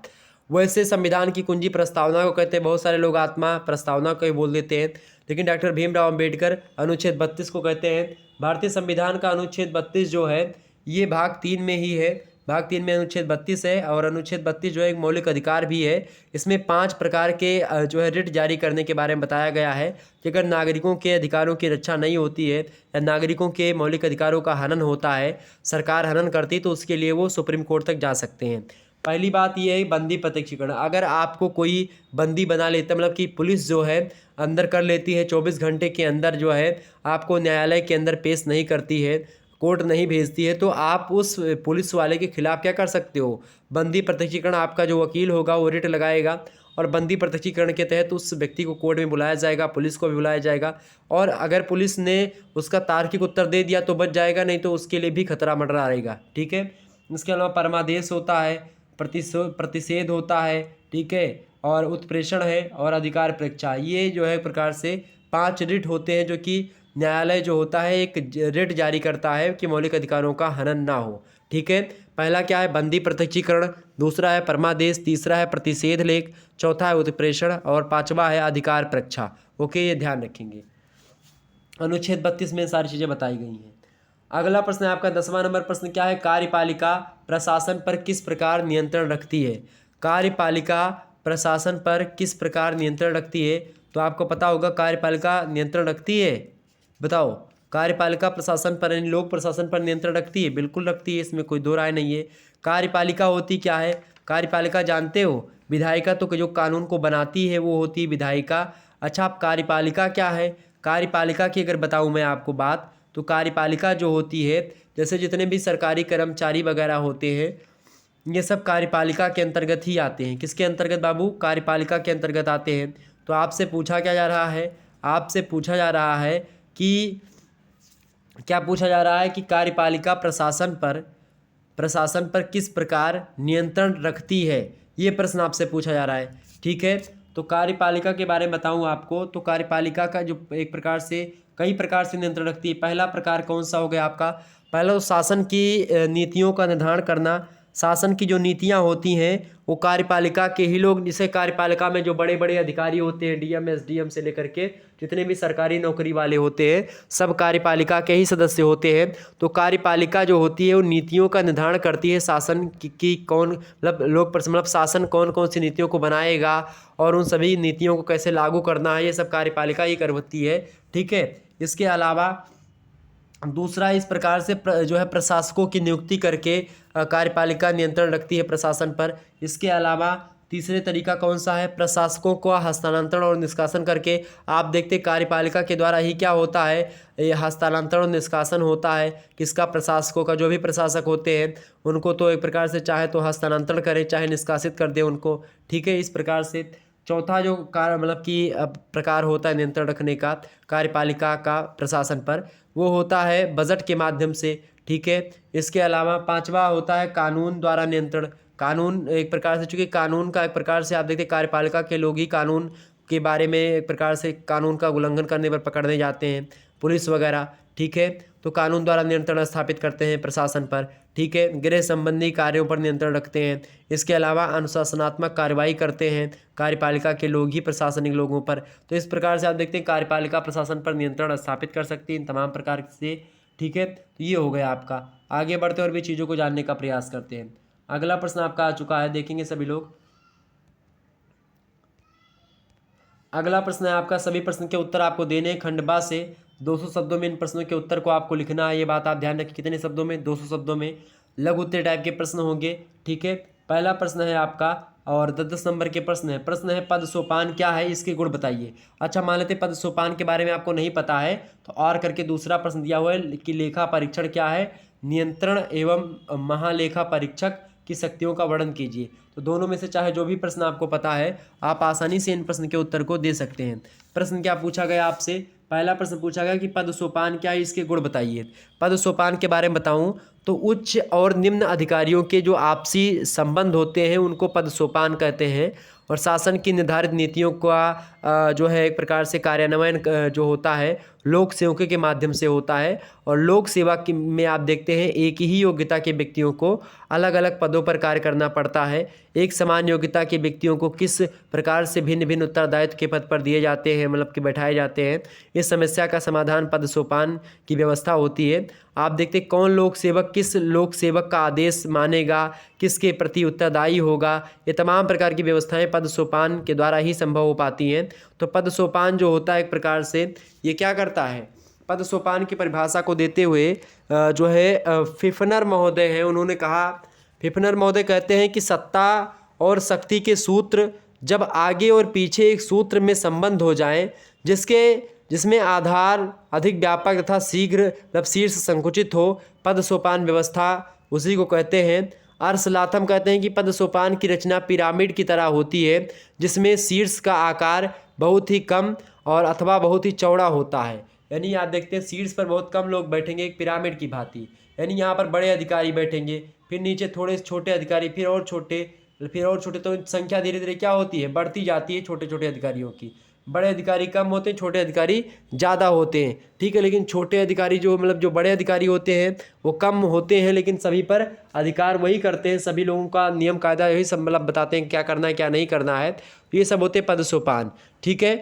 वैसे संविधान की कुंजी प्रस्तावना को कहते हैं, बहुत सारे लोग आत्मा प्रस्तावना को ही बोल देते हैं, लेकिन डॉक्टर भीमराव अंबेडकर अनुच्छेद 32 को कहते हैं। भारतीय संविधान का अनुच्छेद 32 जो है ये भाग 3 में ही है, भाग 3 में अनुच्छेद 32 है, और अनुच्छेद 32 जो है एक मौलिक अधिकार भी है। इसमें 5 प्रकार के जो है रिट जारी करने के बारे में बताया गया है कि अगर नागरिकों के अधिकारों की रक्षा नहीं होती है या नागरिकों के मौलिक अधिकारों का हनन होता है, सरकार हनन करती, तो उसके लिए वो सुप्रीम कोर्ट तक जा सकते हैं। पहली बात ये है बंदी प्रत्यक्षीकरण। अगर आपको कोई बंदी बना लेता है, मतलब कि पुलिस जो है अंदर कर लेती है, 24 घंटे के अंदर जो है आपको न्यायालय के अंदर पेश नहीं करती है, कोर्ट नहीं भेजती है, तो आप उस पुलिस वाले के खिलाफ क्या कर सकते हो, बंदी प्रत्यक्षीकरण। आपका जो वकील होगा वो रिट लगाएगा और बंदी प्रत्यक्षीकरण के तहत उस व्यक्ति को कोर्ट में बुलाया जाएगा, पुलिस को भी बुलाया जाएगा। और अगर पुलिस ने उसका तार्किक उत्तर दे दिया तो बच जाएगा, नहीं तो उसके लिए भी खतरा मंडरा रहेगा। ठीक है। इसके अलावा परमादेश होता है, प्रतिषेध होता है, ठीक है, और उत्प्रेषण है और अधिकार परीक्षा। ये जो है प्रकार से 5 रिट होते हैं जो कि न्यायालय जो होता है एक रिट जारी करता है कि मौलिक अधिकारों का हनन ना हो। ठीक है। पहला क्या है, बंदी प्रत्यक्षीकरण, दूसरा है परमादेश, तीसरा है प्रतिषेध लेख, चौथा है उत्प्रेषण और पांचवा है अधिकार परीक्षा। ओके, ये ध्यान रखेंगे। अनुच्छेद 32 में सारी चीज़ें बताई गई हैं। अगला प्रश्न है आपका 10वां नंबर प्रश्न क्या है, कार्यपालिका प्रशासन पर किस प्रकार नियंत्रण रखती है। कार्यपालिका प्रशासन पर किस प्रकार नियंत्रण रखती है, तो आपको पता होगा कार्यपालिका नियंत्रण रखती है। बताओ, कार्यपालिका प्रशासन पर यानी लोक प्रशासन पर नियंत्रण रखती है, बिल्कुल रखती है, इसमें कोई दो राय नहीं है। कार्यपालिका होती क्या है, कार्यपालिका जानते हो, विधायिका तो जो कानून को बनाती है वो होती है विधायिका। अच्छा, आप कार्यपालिका क्या है, कार्यपालिका की अगर बताऊं मैं आपको बात, तो कार्यपालिका जो होती है, जैसे जितने भी सरकारी कर्मचारी वगैरह होते हैं ये सब कार्यपालिका के अंतर्गत ही आते हैं। किसके अंतर्गत बाबू, कार्यपालिका के अंतर्गत आते हैं। तो आपसे पूछा क्या जा रहा है, आपसे पूछा जा रहा है कि क्या पूछा जा रहा है कि कार्यपालिका प्रशासन पर किस प्रकार नियंत्रण रखती है, ये प्रश्न आपसे पूछा जा रहा है। ठीक है। तो कार्यपालिका के बारे में बताऊं आपको, तो कार्यपालिका का जो एक प्रकार से कई प्रकार से नियंत्रण रखती है। पहला प्रकार कौन सा हो गया आपका, पहला तो शासन की नीतियों का निर्धारण करना। शासन की जो नीतियां होती हैं वो कार्यपालिका के ही लोग, जिसे कार्यपालिका में जो बड़े बड़े अधिकारी होते हैं, डीएम एसडीएम से लेकर के जितने भी सरकारी नौकरी वाले होते हैं सब कार्यपालिका के ही सदस्य होते हैं। तो कार्यपालिका जो होती है वो नीतियों का निर्धारण करती है, शासन की कौन मतलब शासन कौन कौन सी नीतियों को बनाएगा और उन सभी नीतियों को कैसे लागू करना है, ये सब कार्यपालिका ही करती है। ठीक है। इसके अलावा दूसरा इस प्रकार से जो है प्रशासकों की नियुक्ति करके कार्यपालिका नियंत्रण रखती है प्रशासन पर। इसके अलावा तीसरे तरीका कौन सा है, प्रशासकों को हस्तांतरण और निष्कासन करके। आप देखते कार्यपालिका के द्वारा ही क्या होता है, ये हस्तांतरण और निष्कासन होता है किसका, प्रशासकों का। जो भी प्रशासक होते हैं उनको तो एक प्रकार से चाहे तो हस्तांतरण करे चाहे निष्कासित कर दे उनको। ठीक है। इस प्रकार से चौथा जो कार्य मतलब कि प्रकार होता है नियंत्रण रखने का कार्यपालिका का प्रशासन पर, वो होता है बजट के माध्यम से। ठीक है। इसके अलावा पांचवा होता है कानून द्वारा नियंत्रण। कानून एक प्रकार से, चूँकि कानून का एक प्रकार से आप देखते हैं कार्यपालिका के लोग ही कानून के बारे में एक प्रकार से कानून का उल्लंघन करने पर पकड़ने जाते हैं, पुलिस वगैरह। ठीक है। तो कानून द्वारा नियंत्रण स्थापित करते हैं प्रशासन पर। ठीक है। गृह संबंधी कार्यों पर नियंत्रण रखते हैं। इसके अलावा अनुशासनात्मक कार्रवाई करते हैं कार्यपालिका के लोग ही प्रशासनिक लोगों पर। तो इस प्रकार से आप देखते हैं कार्यपालिका प्रशासन पर नियंत्रण स्थापित कर सकती है इन तमाम प्रकार से। ठीक है। तो ये हो गया आपका। आगे बढ़ते और भी चीज़ों को जानने का प्रयास करते हैं। अगला प्रश्न आपका आ चुका है, देखेंगे सभी लोग। अगला प्रश्न है आपका, सभी प्रश्न के उत्तर आपको देने हैं खंडवा से। 200 शब्दों में इन प्रश्नों के उत्तर को आपको लिखना है, ये बात आप ध्यान रखें। कितने शब्दों में, 200 शब्दों में। लघु उत्तर टाइप के प्रश्न होंगे। ठीक है। पहला प्रश्न है आपका और 10-10 नंबर के प्रश्न है। प्रश्न है पद सोपान क्या है, इसके गुण बताइए। अच्छा, मान लेते पद सोपान के बारे में आपको नहीं पता है तो और करके दूसरा प्रश्न दिया हुआ है कि लेखा परीक्षण क्या है, नियंत्रण एवं महालेखा परीक्षक की शक्तियों का वर्णन कीजिए। तो दोनों में से चाहे जो भी प्रश्न आपको पता है आप आसानी से इन प्रश्न के उत्तर को दे सकते हैं। प्रश्न क्या पूछा गया आपसे, पहला प्रश्न पूछा गया कि पद सोपान क्या है, इसके गुण बताइए। पद सोपान के बारे में बताऊं तो उच्च और निम्न अधिकारियों के जो आपसी संबंध होते हैं उनको पद सोपान कहते हैं। और शासन की निर्धारित नीतियों का जो है एक प्रकार से कार्यान्वयन जो होता है लोक सेवकों के माध्यम से होता है। और लोक सेवा में आप देखते हैं एक ही योग्यता के व्यक्तियों को अलग अलग पदों पर कार्य करना पड़ता है। एक समान योग्यता के व्यक्तियों को किस प्रकार से भिन्न भिन्न उत्तरदायित्व के पद पर दिए जाते हैं, मतलब कि बैठाए जाते हैं, इस समस्या का समाधान पद सोपान की व्यवस्था होती है। आप देखते हैं कौन लोक सेवक किस लोक सेवक का आदेश मानेगा, किसके प्रति उत्तरदायी होगा, ये तमाम प्रकार की व्यवस्थाएं पद सोपान के द्वारा ही संभव हो पाती हैं। तो पद सोपान जो होता है एक प्रकार से ये क्या करता है, पद सोपान की परिभाषा को देते हुए जो है फिफनर महोदय हैं उन्होंने कहा, फिफनर महोदय कहते हैं कि सत्ता और शक्ति के सूत्र जब आगे और पीछे एक सूत्र में संबंध हो जाएं, जिसमें आधार अधिक व्यापक तथा शीघ्र मतलब शीर्ष संकुचित हो, पद सोपान व्यवस्था उसी को कहते हैं। अर्सलाथम कहते हैं कि पद सोपान की रचना पिरामिड की तरह होती है, जिसमें शीर्ष का आकार बहुत ही कम और अथवा बहुत ही चौड़ा होता है। यानी आप देखते हैं शीर्ष पर बहुत कम लोग बैठेंगे, एक पिरामिड की भांति। यानी यहाँ पर बड़े अधिकारी बैठेंगे, फिर नीचे थोड़े छोटे अधिकारी, फिर और छोटे, तो संख्या धीरे धीरे क्या होती है, बढ़ती जाती है छोटे छोटे अधिकारियों की। बड़े अधिकारी कम होते हैं, छोटे अधिकारी ज़्यादा होते हैं, ठीक है। लेकिन छोटे अधिकारी जो बड़े अधिकारी होते हैं वो कम होते हैं, लेकिन सभी पर अधिकार वही करते हैं, सभी लोगों का नियम कायदा यही सब मतलब बताते हैं क्या करना है क्या नहीं करना है। तो ये सब होते हैं पद सोपान, ठीक है।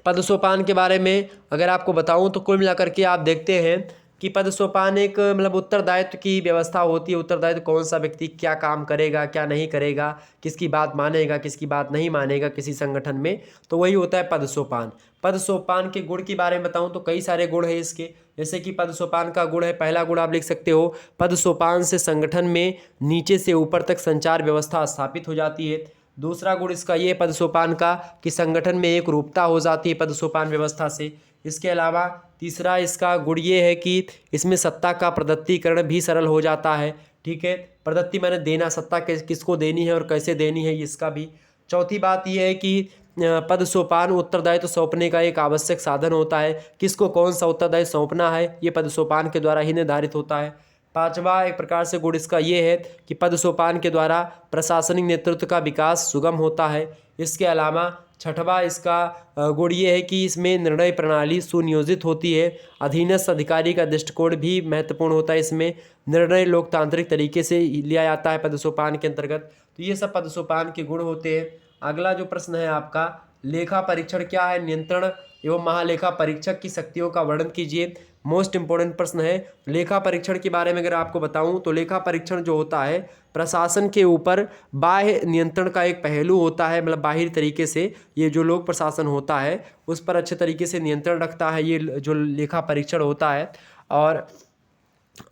पद सोपान के बारे में अगर आपको बताऊं तो कुल मिलाकर के आप देखते हैं कि पद सोपान एक मतलब उत्तरदायित्व की व्यवस्था होती है। उत्तरदायित्व कौन सा व्यक्ति क्या काम करेगा क्या नहीं करेगा, किसकी बात मानेगा किसकी बात नहीं मानेगा किसी संगठन में, तो वही होता है पद सोपान। पद सोपान के गुण के बारे में बताऊं तो कई सारे गुण हैं इसके। जैसे कि पद सोपान का गुण है, पहला गुण आप लिख सकते हो, पद सोपान से संगठन में नीचे से ऊपर तक संचार व्यवस्था स्थापित हो जाती है। दूसरा गुण इसका ये पद सोपान का कि संगठन में एक रूपता हो जाती है पद सोपान व्यवस्था से। इसके अलावा तीसरा इसका गुण ये है कि इसमें सत्ता का प्रदत्तीकरण भी सरल हो जाता है, ठीक है। प्रदत्ति मैंने देना, सत्ता किसको देनी है और कैसे देनी है इसका भी। चौथी बात यह है कि पद सोपान उत्तरदायित्व सौंपने का एक आवश्यक साधन होता है। किसको कौन सा उत्तरदायित्व सौंपना है ये पद सोपान के द्वारा ही निर्धारित होता है। पांचवा एक प्रकार से गुण इसका ये है कि पद सोपान के द्वारा प्रशासनिक नेतृत्व का विकास सुगम होता है। इसके अलावा छठवा इसका गुण ये है कि इसमें निर्णय प्रणाली सुनियोजित होती है। अधीनस्थ अधिकारी का दृष्टिकोण भी महत्वपूर्ण होता है। इसमें निर्णय लोकतांत्रिक तरीके से लिया जाता है पद सोपान के अंतर्गत। तो ये सब पद सोपान के गुण होते हैं। अगला जो प्रश्न है आपका, लेखा परीक्षण क्या है, नियंत्रण एवं महालेखा परीक्षक की शक्तियों का वर्णन कीजिए। मोस्ट इंपॉर्टेंट प्रश्न है। लेखा परीक्षण के बारे में अगर आपको बताऊं तो लेखा परीक्षण जो होता है प्रशासन के ऊपर बाह्य नियंत्रण का एक पहलू होता है। मतलब बाहरी तरीके से ये जो लोक प्रशासन होता है उस पर अच्छे तरीके से नियंत्रण रखता है ये जो लेखा परीक्षण होता है। और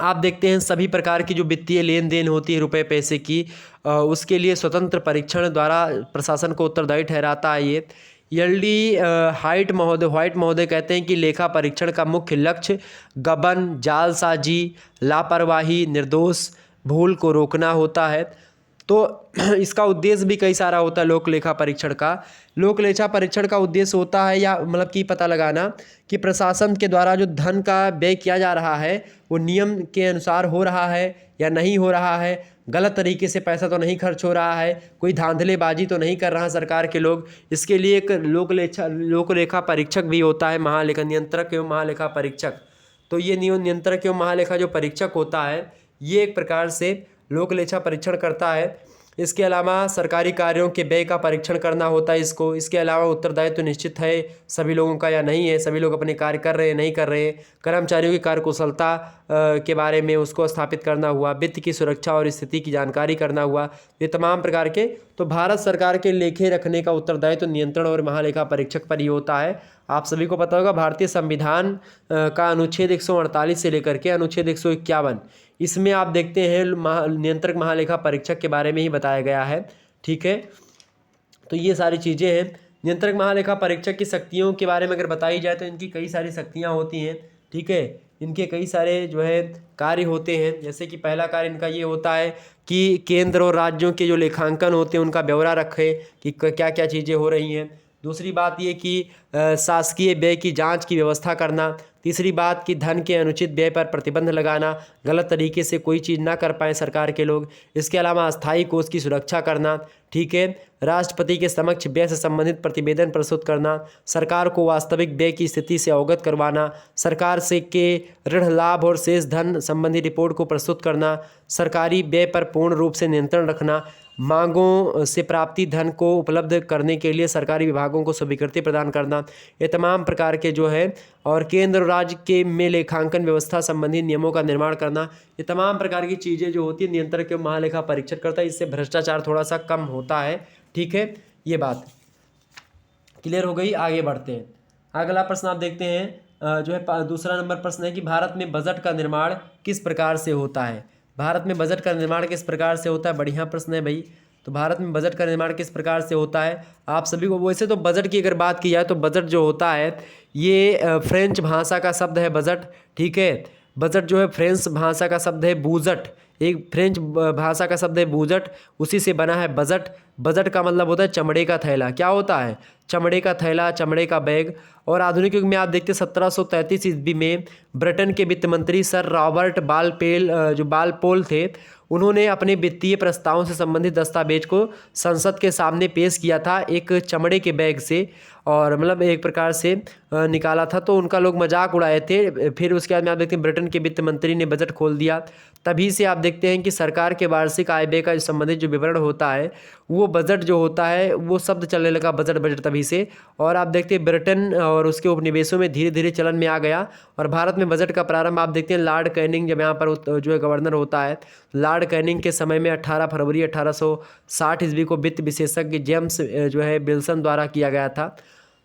आप देखते हैं सभी प्रकार की जो वित्तीय लेन देन होती है रुपए पैसे की, उसके लिए स्वतंत्र परीक्षण द्वारा प्रशासन को उत्तरदायी ठहराता है ये। यल्डी व्हाइट महोदय कहते हैं कि लेखा परीक्षण का मुख्य लक्ष्य गबन, जालसाजी, लापरवाही, निर्दोष भूल को रोकना होता है। तो इसका उद्देश्य भी कई सारा होता है लोक लेखा परीक्षण का। लोक लेखा परीक्षण का उद्देश्य होता है या मतलब कि पता लगाना कि प्रशासन के द्वारा जो धन का व्यय किया जा रहा है वो नियम के अनुसार हो रहा है या नहीं हो रहा है, गलत तरीके से पैसा तो नहीं खर्च हो रहा है, कोई धांधलेबाजी तो नहीं कर रहा सरकार के लोग। इसके लिए एक लोक लेखा परीक्षक भी होता है, महालेखा नियंत्रक एवं महालेखा परीक्षक। तो ये नियंत्रक एवं महालेखा जो परीक्षक होता है ये एक प्रकार से लोक लेखा परीक्षण करता है। इसके अलावा सरकारी कार्यों के व्यय का परीक्षण करना होता है इसको। इसके अलावा उत्तरदायित्व तो निश्चित है सभी लोगों का या नहीं है, सभी लोग अपने कार्य कर रहे हैं नहीं कर रहे हैं। कर्मचारियों की कार्यकुशलता के बारे में उसको स्थापित करना हुआ, वित्त की सुरक्षा और स्थिति की जानकारी करना हुआ, ये तमाम प्रकार के। तो भारत सरकार के लेखे रखने का उत्तरदायित्व तो नियंत्रण और महालेखा परीक्षक पर ही होता है। आप सभी को पता होगा भारतीय संविधान का अनुच्छेद 148 से लेकर के अनुच्छेद 151 इसमें आप देखते हैं नियंत्रक महालेखा परीक्षक के बारे में ही बताया गया है, ठीक है। तो ये सारी चीज़ें हैं। नियंत्रक महालेखा परीक्षक की शक्तियों के बारे में अगर बताई जाए तो इनकी कई सारी शक्तियाँ होती हैं, ठीक है। इनके कई सारे जो है कार्य होते हैं। जैसे कि पहला कार्य इनका ये होता है कि केंद्र और राज्यों के जो लेखांकन होते हैं उनका ब्यौरा रखें कि क्या क्या चीज़ें हो रही हैं। दूसरी बात ये कि शासकीय व्यय की जांच की व्यवस्था करना। तीसरी बात कि धन के अनुचित व्यय पर प्रतिबंध लगाना, गलत तरीके से कोई चीज़ ना कर पाएँ सरकार के लोग। इसके अलावा अस्थायी कोष की सुरक्षा करना, ठीक है। राष्ट्रपति के समक्ष व्यय से संबंधित प्रतिवेदन प्रस्तुत करना, सरकार को वास्तविक व्यय की स्थिति से अवगत करवाना, सरकार से के ऋण लाभ और शेष धन संबंधी रिपोर्ट को प्रस्तुत करना, सरकारी व्यय पर पूर्ण रूप से नियंत्रण रखना, मांगों से प्राप्ति धन को उपलब्ध करने के लिए सरकारी विभागों को स्वीकृति प्रदान करना, ये तमाम प्रकार के जो है। और केंद्र और राज्य के में लेखांकन व्यवस्था संबंधी नियमों का निर्माण करना, ये तमाम प्रकार की चीज़ें जो होती है नियंत्रक एवं महालेखा परीक्षक करता है। इससे भ्रष्टाचार थोड़ा सा कम होता है, ठीक है। ये बात क्लियर हो गई। आगे बढ़ते हैं। अगला प्रश्न आप देखते हैं जो है दूसरा नंबर प्रश्न है कि भारत में बजट का निर्माण किस प्रकार से होता है। भारत में बजट का निर्माण किस प्रकार से होता है? बढ़िया प्रश्न है भाई। तो भारत में बजट का निर्माण किस प्रकार से होता है आप सभी को? वैसे तो बजट की अगर बात की जाए तो बजट जो होता है ये फ्रेंच भाषा का शब्द है बजट, ठीक है। बजट जो है फ्रेंच भाषा का शब्द है बूजट, एक फ्रेंच भाषा का शब्द है बूजट, उसी से बना है बजट। बजट का मतलब होता है चमड़े का थैला। क्या होता है? चमड़े का थैला, चमड़े का बैग। और आधुनिक युग में आप देखते हैं 1733 ईस्वी में ब्रिटेन के वित्त मंत्री सर रॉबर्ट बालपेल जो बालपोल थे, उन्होंने अपने वित्तीय प्रस्तावों से संबंधित दस्तावेज को संसद के सामने पेश किया था एक चमड़े के बैग से, और मतलब एक प्रकार से निकाला था। तो उनका लोग मजाक उड़ाए थे। फिर उसके बाद में आप देखते हैं ब्रिटेन के वित्त मंत्री ने बजट खोल दिया। तभी से आप देखते हैं कि सरकार के वार्षिक आय व्यय का संबंधित जो विवरण होता है वो बजट जो होता है वो शब्द चलने लगा बजट बजट तभी से। और आप देखते हैं ब्रिटेन और उसके उपनिवेशों में धीरे धीरे चलन में आ गया। और भारत में बजट का प्रारंभ आप देखते हैं लॉर्ड कैनिंग जब यहाँ पर जो है गवर्नर होता है, लॉर्ड कैनिंग के समय में 18 फरवरी 1860 ईस्वी को वित्त विशेषज्ञ जेम्स जो है विल्सन द्वारा किया गया था।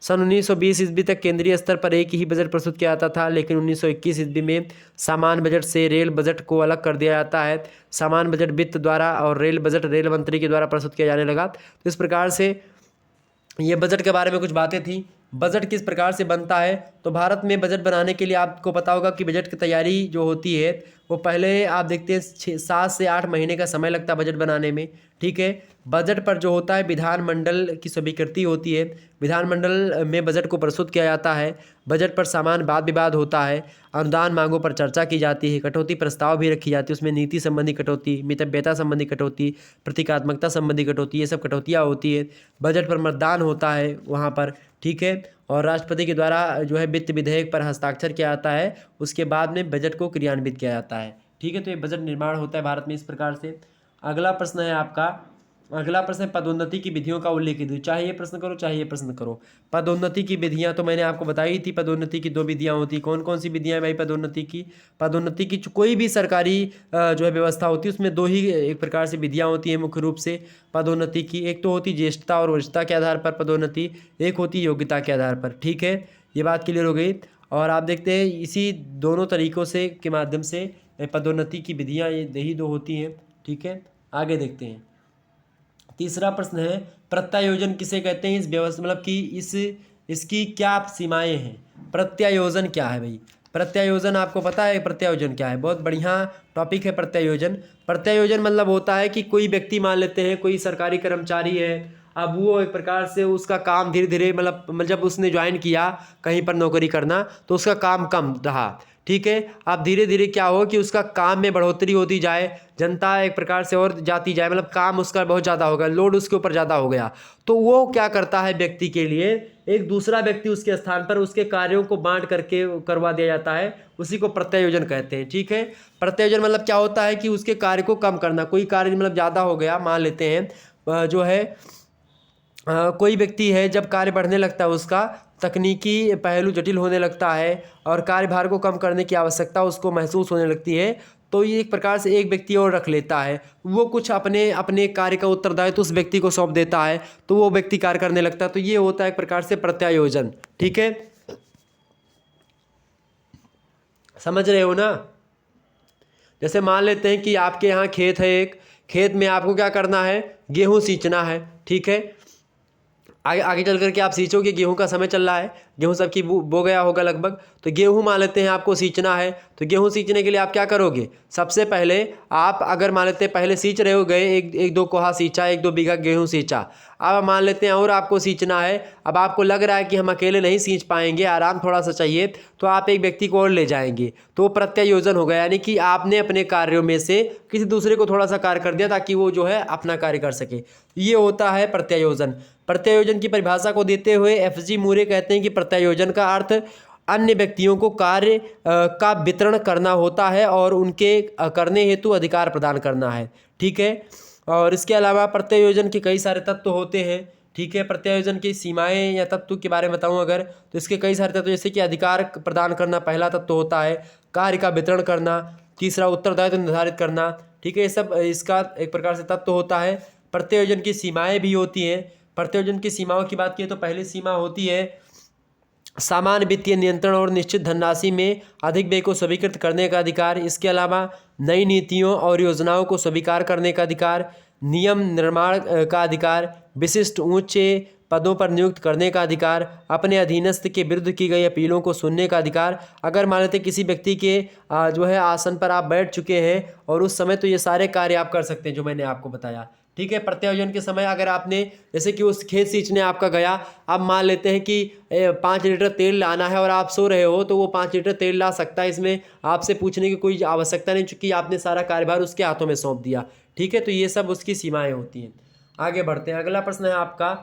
सन 1920 ईस्वी तक केंद्रीय स्तर पर एक ही बजट प्रस्तुत किया जाता था, लेकिन 1921 ईस्वी में सामान्य बजट से रेल बजट को अलग कर दिया जाता है। सामान्य बजट वित्त द्वारा और रेल बजट रेल मंत्री के द्वारा प्रस्तुत किया जाने लगा। तो इस प्रकार से ये बजट के बारे में कुछ बातें थी। बजट किस प्रकार से बनता है? तो भारत में बजट बनाने के लिए आपको पता होगा कि बजट की तैयारी जो होती है वो पहले आप देखते हैं 7 से 8 महीने का समय लगता है बजट बनाने में, ठीक है। बजट पर जो होता है विधानमंडल की स्वीकृति होती है, विधानमंडल में बजट को प्रस्तुत किया जाता है। बजट पर सामान्य वाद विवाद होता है, अनुदान मांगों पर चर्चा की जाती है, कटौती प्रस्ताव भी रखी जाती है, उसमें नीति संबंधी कटौती, मितव्ययता संबंधी कटौती, प्रतीकात्मकता संबंधी कटौती, ये सब कटौतियाँ होती है। बजट पर मतदान होता है वहाँ पर, ठीक है। और राष्ट्रपति के द्वारा जो है वित्त विधेयक पर हस्ताक्षर किया जाता है, उसके बाद में बजट को क्रियान्वित किया जाता है, ठीक है। तो ये बजट निर्माण होता है भारत में इस प्रकार से। अगला प्रश्न है आपका, अगला प्रश्न है पदोन्नति की विधियों का उल्लेख कीजिए। चाहे ये प्रश्न करो चाहे ये प्रश्न करो। पदोन्नति की विधियां तो मैंने आपको बताई थी, पदोन्नति की 2 विधियां होती। कौन कौन सी विधियां भाई पदोन्नति की? पदोन्नति की कोई भी सरकारी जो है व्यवस्था होती है उसमें 2 ही एक प्रकार से विधियां होती हैं मुख्य रूप से पदोन्नति की। एक तो होती ज्येष्ठता और वरिष्ठता के आधार पर पदोन्नति, एक होती योग्यता के आधार पर, ठीक है। ये बात क्लियर हो गई। और आप देखते हैं इसी दोनों तरीक़ों से के माध्यम से पदोन्नति की विधियाँ यही 2 होती हैं, ठीक है। आगे देखते हैं। तीसरा प्रश्न है प्रत्यायोजन किसे कहते हैं? इस व्यवस्था मतलब कि इसकी क्या सीमाएं हैं? प्रत्यायोजन क्या है भाई? प्रत्यायोजन आपको पता है प्रत्यायोजन क्या है? बहुत बढ़िया टॉपिक है प्रत्यायोजन। प्रत्यायोजन मतलब होता है कि कोई व्यक्ति मान लेते हैं कोई सरकारी कर्मचारी है, अब वो एक प्रकार से उसका काम धीरे धीरे मतलब जब उसने ज्वाइन किया कहीं पर नौकरी करना तो उसका काम कम रहा, ठीक है। अब धीरे धीरे क्या हो कि उसका काम में बढ़ोतरी होती जाए, जनता एक प्रकार से और जाती जाए, मतलब काम उसका बहुत ज़्यादा हो गया, लोड उसके ऊपर ज़्यादा हो गया, तो वो क्या करता है व्यक्ति के लिए एक दूसरा व्यक्ति उसके स्थान पर उसके कार्यों को बांट करके करवा दिया जाता है, उसी को प्रत्यायोजन कहते हैं, ठीक है। प्रत्यायोजन मतलब क्या होता है कि उसके कार्य को कम करना। कोई कार्य मतलब ज़्यादा हो गया, मान लेते हैं जो है कोई व्यक्ति है, जब कार्य बढ़ने लगता है उसका तकनीकी पहलू जटिल होने लगता है और कार्यभार को कम करने की आवश्यकता उसको महसूस होने लगती है, तो ये एक प्रकार से एक व्यक्ति और रख लेता है, वो कुछ अपने अपने कार्य का उत्तरदायित्व तो उस व्यक्ति को सौंप देता है, तो वो व्यक्ति कार्य करने लगता है। तो ये होता है एक प्रकार से प्रत्यायोजन, ठीक है। समझ रहे हो ना? जैसे मान लेते हैं कि आपके यहाँ खेत है, एक खेत में आपको क्या करना है, गेहूँ सींचना है, ठीक है। आगे आगे चल करके आप सींचोगे, गेहूं का समय चल रहा है, गेहूं सबकी बो गया होगा लगभग, तो गेहूं मान लेते हैं आपको सींचना है। तो गेहूं सींचने के लिए आप क्या करोगे? सबसे पहले आप अगर मान लेते हैं पहले सींच रहे हो गए, एक दो कोहा सींचा, 1-2 बीघा गेहूं सींचा, अब मान लेते हैं और आपको सींचना है। अब आपको लग रहा है कि हम अकेले नहीं सींच पाएंगे, आराम थोड़ा सा चाहिए, तो आप एक व्यक्ति को और ले जाएंगे, तो प्रत्यायोजन होगा। यानी कि आपने अपने कार्यों में से किसी दूसरे को थोड़ा सा कार्य कर दिया ताकि वो जो है अपना कार्य कर सके, ये होता है प्रत्यायोजन। प्रत्यायोजन की परिभाषा को देते हुए एफजी मूरे कहते हैं कि प्रत्यायोजन का अर्थ अन्य व्यक्तियों को कार्य का वितरण करना होता है और उनके करने हेतु अधिकार प्रदान करना है, ठीक है। और इसके अलावा प्रत्यायोजन के कई सारे तत्व होते हैं, ठीक है। प्रत्यायोजन की सीमाएं या तत्व के बारे में बताऊं अगर, तो इसके कई सारे तत्व, जैसे कि अधिकार प्रदान करना पहला तत्व होता है, कार्य का वितरण करना, तीसरा उत्तरदायित्व निर्धारित करना, ठीक है। ये सब इसका एक प्रकार से तत्व होता है। प्रत्यायोजन की सीमाएं भी होती हैं। प्रत्यायोजन की सीमाओं की बात की तो पहली सीमा होती है सामान्य वित्तीय नियंत्रण और निश्चित धनराशि में अधिक व्यय को स्वीकृत करने का अधिकार। इसके अलावा नई नीतियों और योजनाओं को स्वीकार करने का अधिकार, नियम निर्माण का अधिकार, विशिष्ट ऊंचे पदों पर नियुक्त करने का अधिकार, अपने अधीनस्थ के विरुद्ध की गई अपीलों को सुनने का अधिकार। अगर मान लेते किसी व्यक्ति के जो है आसन पर आप बैठ चुके हैं और उस समय, तो ये सारे कार्य आप कर सकते हैं जो मैंने आपको बताया। ठीक है, प्रत्यायोजन के समय अगर आपने, जैसे कि उस खेत सींचने आपका गया, अब मान लेते हैं कि 5 लीटर तेल लाना है और आप सो रहे हो, तो वो 5 लीटर तेल ला सकता है, इसमें आपसे पूछने की कोई आवश्यकता नहीं, चूंकि आपने सारा कार्यभार उसके हाथों में सौंप दिया। ठीक है, तो ये सब उसकी सीमाएं होती हैं। आगे बढ़ते हैं, अगला प्रश्न है आपका,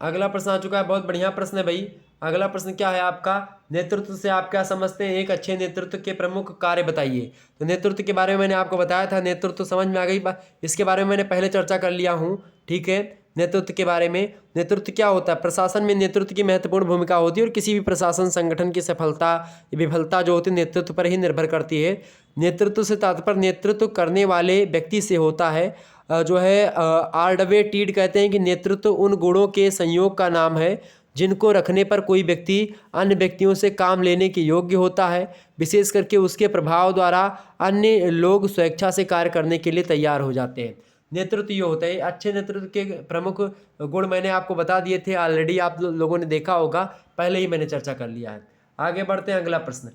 अगला प्रश्न आ चुका है, बहुत बढ़िया प्रश्न है भाई। अगला प्रश्न क्या है आपका, नेतृत्व से आप क्या समझते हैं, एक अच्छे नेतृत्व के प्रमुख कार्य बताइए। तो नेतृत्व के बारे में मैंने आपको बताया था, नेतृत्व समझ में आ गई, इसके बारे में मैंने पहले चर्चा कर लिया हूँ। ठीक है, नेतृत्व के बारे में, नेतृत्व क्या होता है, प्रशासन में नेतृत्व की महत्वपूर्ण भूमिका होती है और किसी भी प्रशासन संगठन की सफलता विफलता जो होती है नेतृत्व पर ही निर्भर करती है। नेतृत्व से तात्पर्य नेतृत्व करने वाले व्यक्ति से होता है। जो है आर्डवे टीड कहते हैं कि नेतृत्व उन गुणों के संयोग का नाम है जिनको रखने पर कोई व्यक्ति अन्य व्यक्तियों से काम लेने के योग्य होता है, विशेष करके उसके प्रभाव द्वारा अन्य लोग स्वेच्छा से कार्य करने के लिए तैयार हो जाते हैं। नेतृत्व ये होता है। अच्छे नेतृत्व के प्रमुख गुण मैंने आपको बता दिए थे, ऑलरेडी आप लोगों ने देखा होगा, पहले ही मैंने चर्चा कर लिया है। आगे बढ़ते हैं, अगला प्रश्न,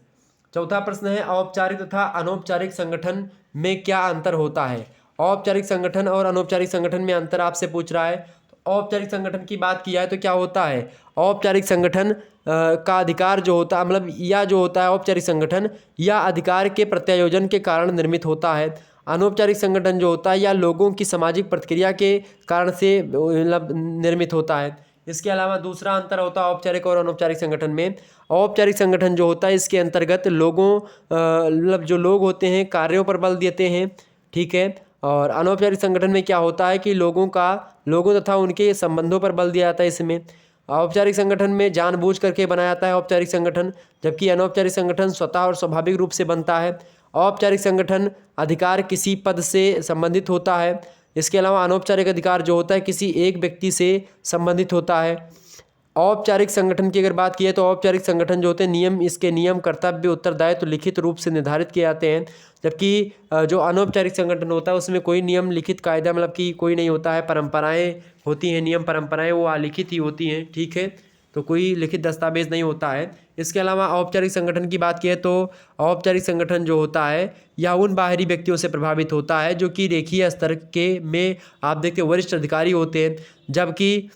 चौथा प्रश्न है, औपचारिक तथा अनौपचारिक संगठन में क्या अंतर होता है। औपचारिक संगठन और अनौपचारिक संगठन में अंतर आपसे पूछ रहा है। तो औपचारिक संगठन की बात की जाए तो क्या होता है, औपचारिक संगठन का अधिकार जो होता है, मतलब या जो होता है औपचारिक संगठन या अधिकार के प्रत्यायोजन के कारण निर्मित होता है। अनौपचारिक संगठन जो होता है या लोगों की सामाजिक प्रतिक्रिया के कारण से मतलब निर्मित होता है। इसके अलावा दूसरा अंतर होता है औपचारिक और अनौपचारिक संगठन में। औपचारिक संगठन जो होता है इसके अंतर्गत लोगों मतलब जो लोग होते हैं कार्यों पर बल देते हैं। ठीक है, और अनौपचारिक संगठन में क्या होता है कि लोगों तथा उनके संबंधों पर बल दिया जाता है। इसमें औपचारिक संगठन में जानबूझ करके बनाया जाता है औपचारिक संगठन, जबकि अनौपचारिक संगठन स्वतः और स्वाभाविक रूप से बनता है। औपचारिक संगठन अधिकार किसी पद से संबंधित होता है। इसके अलावा अनौपचारिक अधिकार जो होता है किसी एक व्यक्ति से संबंधित होता है। औपचारिक संगठन की अगर बात की है तो औपचारिक संगठन जो होते हैं नियम, इसके नियम, कर्तव्य, उत्तरदायित्व लिखित रूप से निर्धारित किए जाते हैं, जबकि जो अनौपचारिक संगठन होता है उसमें कोई नियम, लिखित कायदा मतलब कि कोई नहीं होता है, परंपराएं होती हैं, नियम परंपराएं वो अलिखित ही होती हैं। ठीक है, तो कोई लिखित दस्तावेज नहीं होता है। इसके अलावा औपचारिक संगठन की बात की है तो औपचारिक संगठन जो होता है या उन बाहरी व्यक्तियों से प्रभावित होता है जो कि रेखीय स्तर के में आप देखते हैं वरिष्ठ अधिकारी होते हैं, जबकि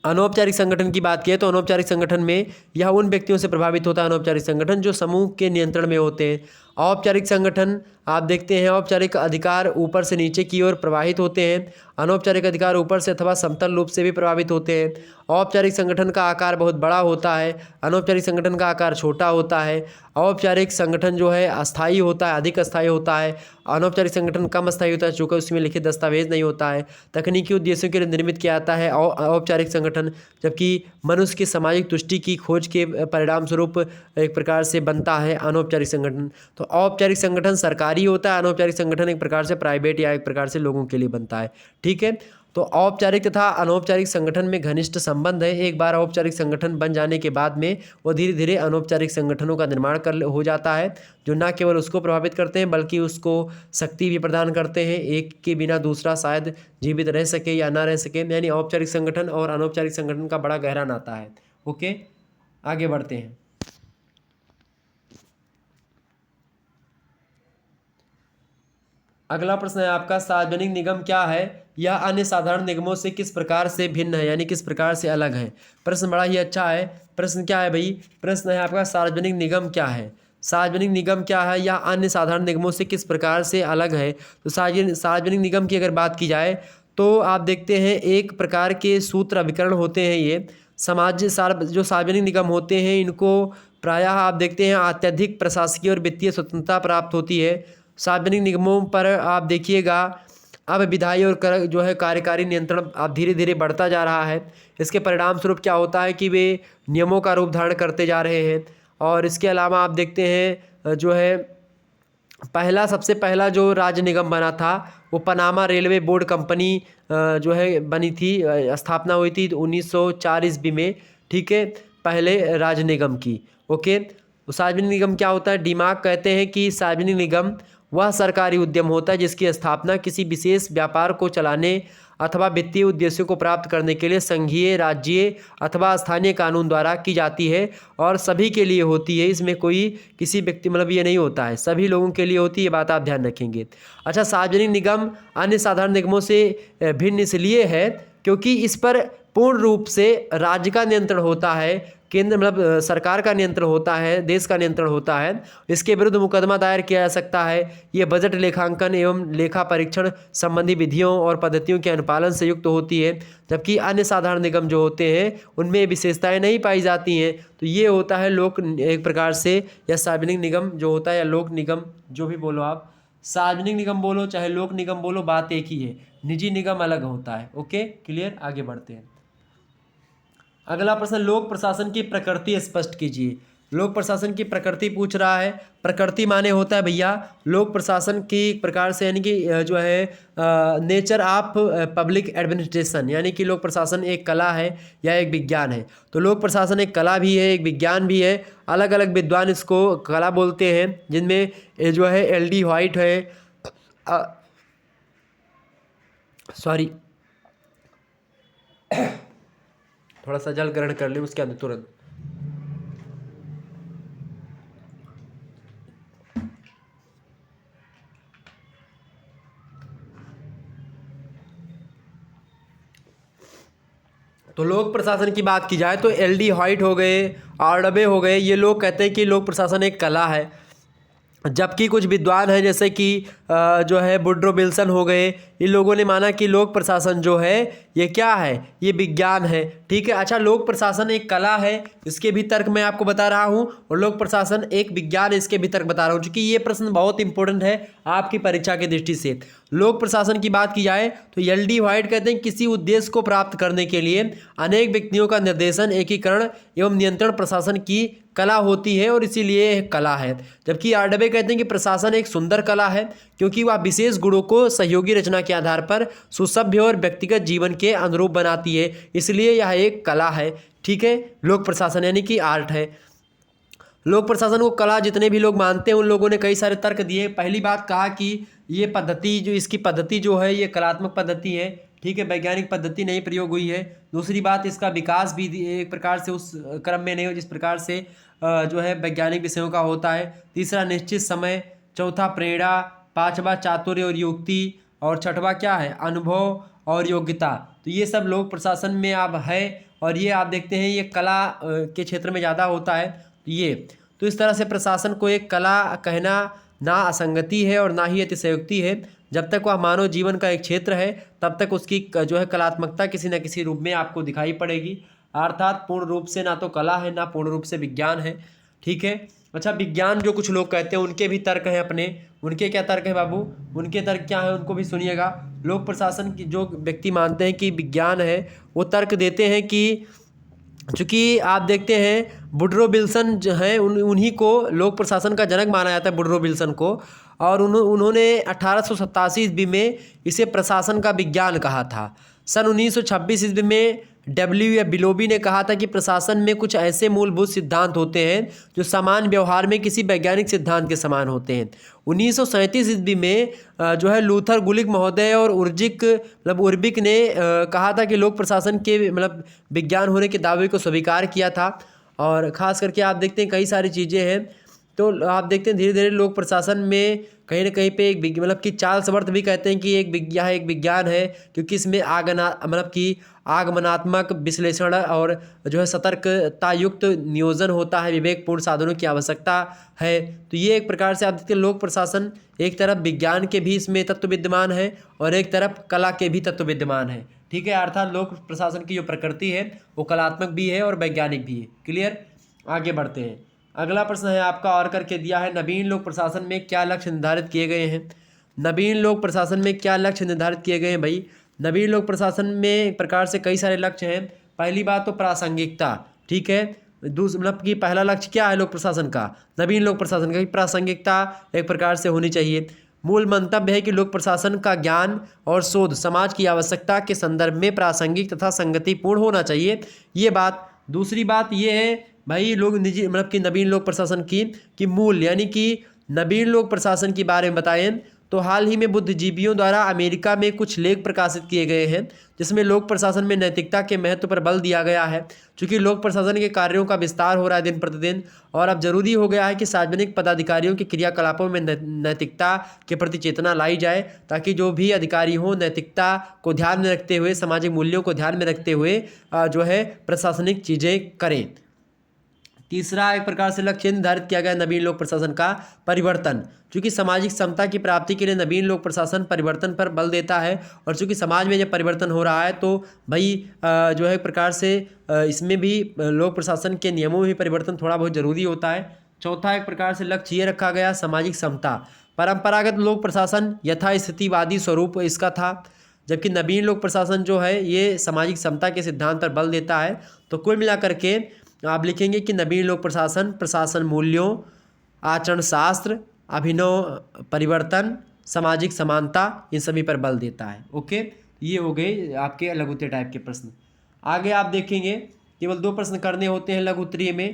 अनौपचारिक संगठन की बात की तो अनौपचारिक संगठन में यह उन व्यक्तियों से प्रभावित होता है अनौपचारिक संगठन जो समूह के नियंत्रण में होते हैं। औपचारिक संगठन आप देखते हैं औपचारिक अधिकार ऊपर से नीचे की ओर प्रवाहित होते हैं, अनौपचारिक अधिकार ऊपर से अथवा समतल रूप से भी प्रभावित होते हैं। औपचारिक संगठन का आकार बहुत बड़ा होता है, अनौपचारिक संगठन का आकार छोटा होता है। औपचारिक संगठन जो है अस्थायी होता है, अधिक अस्थायी होता है। अनौपचारिक संगठन कम अस्थायी होता है चूँकि उसमें लिखित दस्तावेज नहीं होता है। तकनीकी उद्देश्यों के लिए निर्मित किया जाता है औपचारिक संगठन, जबकि मनुष्य की सामाजिक तुष्टि की खोज के परिणाम स्वरूप एक प्रकार से बनता है अनौपचारिक संगठन। तो औपचारिक संगठन सरकारी होता है, अनौपचारिक संगठन एक प्रकार से प्राइवेट या एक प्रकार से लोगों के लिए बनता है। ठीक है, तो औपचारिक तथा अनौपचारिक संगठन में घनिष्ठ संबंध है। एक बार औपचारिक संगठन बन जाने के बाद में वो धीरे धीरे अनौपचारिक संगठनों का निर्माण हो जाता है, जो न केवल उसको प्रभावित करते हैं बल्कि उसको शक्ति भी प्रदान करते हैं। एक के बिना दूसरा शायद जीवित रह सके या ना रह सके, यानी औपचारिक संगठन और अनौपचारिक संगठन का बड़ा गहरा नाता है। ओके, आगे बढ़ते हैं। अगला प्रश्न है आपका, सार्वजनिक निगम क्या है, यह अन्य साधारण निगमों से किस प्रकार से भिन्न है, यानी किस प्रकार से अलग है। प्रश्न बड़ा ही अच्छा है। प्रश्न क्या है भाई, प्रश्न है आपका सार्वजनिक निगम क्या है। सार्वजनिक निगम क्या है या अन्य साधारण निगमों से किस प्रकार से अलग है। तो सार्वजनिक निगम की अगर बात की जाए तो आप देखते हैं एक प्रकार के सूत्र अभिकरण होते हैं। ये जो सार्वजनिक निगम होते हैं इनको प्रायः आप देखते हैं अत्यधिक प्रशासकीय और वित्तीय स्वतंत्रता प्राप्त होती है। सार्वजनिक निगमों पर आप देखिएगा अब विधायी और जो है कार्यकारी नियंत्रण अब धीरे धीरे बढ़ता जा रहा है। इसके परिणाम स्वरूप क्या होता है कि वे नियमों का रूप धारण करते जा रहे हैं। और इसके अलावा आप देखते हैं जो है सबसे पहला जो राज्य निगम बना था वो पनामा रेलवे बोर्ड कंपनी जो है बनी थी, स्थापना हुई थी 1904 ईस्वी में, ठीक है, पहले राज्य निगम की। ओके, तो सार्वजनिक निगम क्या होता है? दिमाग कहते हैं कि सार्वजनिक निगम वह सरकारी उद्यम होता है जिसकी स्थापना किसी विशेष व्यापार को चलाने अथवा वित्तीय उद्देश्यों को प्राप्त करने के लिए संघीय, राज्य अथवा स्थानीय कानून द्वारा की जाती है और सभी के लिए होती है। इसमें कोई किसी व्यक्ति मतलब ये नहीं होता है, सभी लोगों के लिए होती है, ये बात आप ध्यान रखेंगे। अच्छा, सार्वजनिक निगम अन्य साधारण निगमों से भिन्न इसलिए है क्योंकि इस पर पूर्ण रूप से राज्य का नियंत्रण होता है, केंद्र मतलब सरकार का नियंत्रण होता है, देश का नियंत्रण होता है। इसके विरुद्ध मुकदमा दायर किया जा सकता है। ये बजट लेखांकन एवं लेखा परीक्षण संबंधी विधियों और पद्धतियों के अनुपालन से युक्त होती है, जबकि अन्य साधारण निगम जो होते हैं उनमें विशेषताएं नहीं पाई जाती हैं। तो ये होता है लोक, एक प्रकार से, या सार्वजनिक निगम जो होता है, या लोक निगम, जो भी बोलो आप, सार्वजनिक निगम बोलो चाहे लोक निगम बोलो, बात एक ही है। निजी निगम अलग होता है। Okay, clear? आगे बढ़ते हैं। अगला प्रश्न, लोक प्रशासन की प्रकृति स्पष्ट कीजिए। लोक प्रशासन की प्रकृति पूछ रहा है। प्रकृति माने होता है भैया लोक प्रशासन की एक प्रकार से, यानी कि जो है नेचर ऑफ पब्लिक एडमिनिस्ट्रेशन, यानी कि लोक प्रशासन एक कला है या एक विज्ञान है। तो लोक प्रशासन एक कला भी है, एक विज्ञान भी है। अलग अलग विद्वान इसको कला बोलते हैं, जिनमें जो है एल.डी. व्हाइट है, सॉरी थोड़ा सा जल ग्रहण कर ले उसके अंदर तुरंत। तो लोक प्रशासन की बात की जाए तो एल.डी. व्हाइट हो गए, आर.डब्ल्यू. हो गए, ये लोग कहते हैं कि लोक प्रशासन एक कला है। जबकि कुछ विद्वान हैं जैसे कि जो है वुड्रो विल्सन हो गए, इन लोगों ने माना कि लोक प्रशासन जो है ये क्या है, ये विज्ञान है। ठीक है। अच्छा, लोक प्रशासन एक कला है, इसके भी तर्क मैं आपको बता रहा हूँ, और लोक प्रशासन एक विज्ञान है, इसके भी तर्क बता रहा हूँ, क्योंकि ये प्रश्न बहुत इंपॉर्टेंट है आपकी परीक्षा की दृष्टि से। लोक प्रशासन की बात की जाए तो एल.डी. व्हाइट कहते हैं किसी उद्देश्य को प्राप्त करने के लिए अनेक व्यक्तियों का निर्देशन, एकीकरण एवं नियंत्रण प्रशासन की कला होती है और इसीलिए एक कला है। जबकि आर.डब्ल्यू. कहते हैं कि प्रशासन एक सुंदर कला है क्योंकि वह विशेष गुणों को सहयोगी रचना के आधार पर सुसभ्य और व्यक्तिगत जीवन के अनुरूप बनाती है, इसलिए यह एक कला है। ठीक है, लोक प्रशासन यानी कि आर्ट है। लोक प्रशासन को कला जितने भी लोग मानते हैं उन लोगों ने कई सारे तर्क दिए। पहली बात कहा कि ये पद्धति जो इसकी पद्धति जो है ये कलात्मक पद्धति है। ठीक है, वैज्ञानिक पद्धति नहीं प्रयोग हुई है। दूसरी बात, इसका विकास भी एक प्रकार से उस क्रम में नहीं हो जिस प्रकार से जो है वैज्ञानिक विषयों का होता है। तीसरा, निश्चित समय। चौथा, प्रेरणा। पांचवा, चातुर्य और युक्ति। और छठवा क्या है, अनुभव और योग्यता। तो ये सब लोक प्रशासन में अब है, और ये आप देखते हैं ये कला के क्षेत्र में ज़्यादा होता है। ये तो इस तरह से प्रशासन को एक कला कहना ना असंगति है और ना ही अतिशयोक्ति है। जब तक वह मानव जीवन का एक क्षेत्र है तब तक उसकी जो है कलात्मकता किसी न किसी रूप में आपको दिखाई पड़ेगी। अर्थात पूर्ण रूप से ना तो कला है ना पूर्ण रूप से विज्ञान है। ठीक है। अच्छा, विज्ञान जो कुछ लोग कहते हैं उनके भी तर्क हैं अपने। उनके क्या तर्क है बाबू, उनके तर्क क्या है उनको भी सुनिएगा। लोक प्रशासन की जो व्यक्ति मानते हैं कि विज्ञान है वो तर्क देते हैं कि चूँकि आप देखते हैं वुड्रो विल्सन जो है उन्हीं को लोक प्रशासन का जनक माना जाता है, वुड्रो विल्सन को। और उन्होंने 1887 ईस्वी में इसे प्रशासन का विज्ञान कहा था। सन 1926 ईस्वी में डब्ल्यू या बिलोबी ने कहा था कि प्रशासन में कुछ ऐसे मूलभूत सिद्धांत होते हैं जो सामान्य व्यवहार में किसी वैज्ञानिक सिद्धांत के समान होते हैं। 1937 ईस्वी में जो है लूथर गुलिक महोदय और उर्बिक ने कहा था कि लोक प्रशासन के विज्ञान होने के दावे को स्वीकार किया था। और ख़ास करके आप देखते हैं कई सारी चीज़ें हैं। तो आप देखते हैं धीरे धीरे लोक प्रशासन में कहीं ना कहीं पे एक कि चार्ल्स वर्थ भी कहते हैं कि यह एक विज्ञान है क्योंकि इसमें आगमनात्मक विश्लेषण और जो है सतर्कता युक्त नियोजन होता है, विवेकपूर्ण साधनों की आवश्यकता है। तो ये एक प्रकार से आप देखते हैं लोक प्रशासन एक तरफ विज्ञान के भी इसमें तत्व विद्यमान है और एक तरफ कला के भी तत्व विद्यमान है। ठीक है, अर्थात लोक प्रशासन की जो प्रकृति है वो कलात्मक भी है और वैज्ञानिक भी है। क्लियर, आगे बढ़ते हैं। अगला प्रश्न है आपका और करके दिया है, नवीन लोक प्रशासन में क्या लक्ष्य निर्धारित किए गए हैं। नवीन लोक प्रशासन में क्या लक्ष्य निर्धारित किए गए हैं भाई। नवीन लोक प्रशासन में एक प्रकार से कई सारे लक्ष्य हैं। पहली बात तो प्रासंगिकता। ठीक है, कि पहला लक्ष्य क्या है लोक प्रशासन का, नवीन लोक प्रशासन का, प्रासंगिकता एक प्रकार से होनी चाहिए। मूल मंतव्य है कि लोक प्रशासन का ज्ञान और शोध समाज की आवश्यकता के संदर्भ में प्रासंगिक तथा संगतिपूर्ण होना चाहिए। ये बात। दूसरी बात ये है भाई, लोग निजी मतलब कि नवीन लोक प्रशासन की मूल यानी कि नवीन लोक प्रशासन के बारे में बताएं तो हाल ही में बुद्धिजीवियों द्वारा अमेरिका में कुछ लेख प्रकाशित किए गए हैं जिसमें लोक प्रशासन में नैतिकता के महत्व पर बल दिया गया है। चूँकि लोक प्रशासन के कार्यों का विस्तार हो रहा है दिन प्रतिदिन और अब जरूरी हो गया है कि सार्वजनिक पदाधिकारियों के क्रियाकलापों में नैतिकता के प्रति चेतना लाई जाए, ताकि जो भी अधिकारी हों नैतिकता को ध्यान में रखते हुए, सामाजिक मूल्यों को ध्यान में रखते हुए जो है प्रशासनिक चीज़ें करें। तीसरा एक प्रकार से लक्ष्य निर्धारित किया गया नवीन लोक प्रशासन का परिवर्तन। चूँकि सामाजिक समता की प्राप्ति के लिए नवीन लोक प्रशासन परिवर्तन पर बल देता है और चूँकि समाज में जब परिवर्तन हो रहा है तो भाई जो है एक प्रकार से इसमें भी लोक प्रशासन के नियमों में भी परिवर्तन थोड़ा बहुत ज़रूरी होता है। चौथा एक प्रकार से लक्ष्य ये रखा गया सामाजिक समता। परंपरागत लोक प्रशासन यथास्थितिवादी स्वरूप इसका था, जबकि नवीन लोक प्रशासन जो है ये सामाजिक समता के सिद्धांत पर बल देता है। तो कुल मिलाकर के आप लिखेंगे कि नवीन लोक प्रशासन प्रशासन मूल्यों, आचरण शास्त्र, अभिनव परिवर्तन, सामाजिक समानता, इन सभी पर बल देता है। ओके, ये हो गए आपके लघु उत्तरीय टाइप के प्रश्न। आगे आप देखेंगे केवल 2 प्रश्न करने होते हैं लघु उत्तरीय में,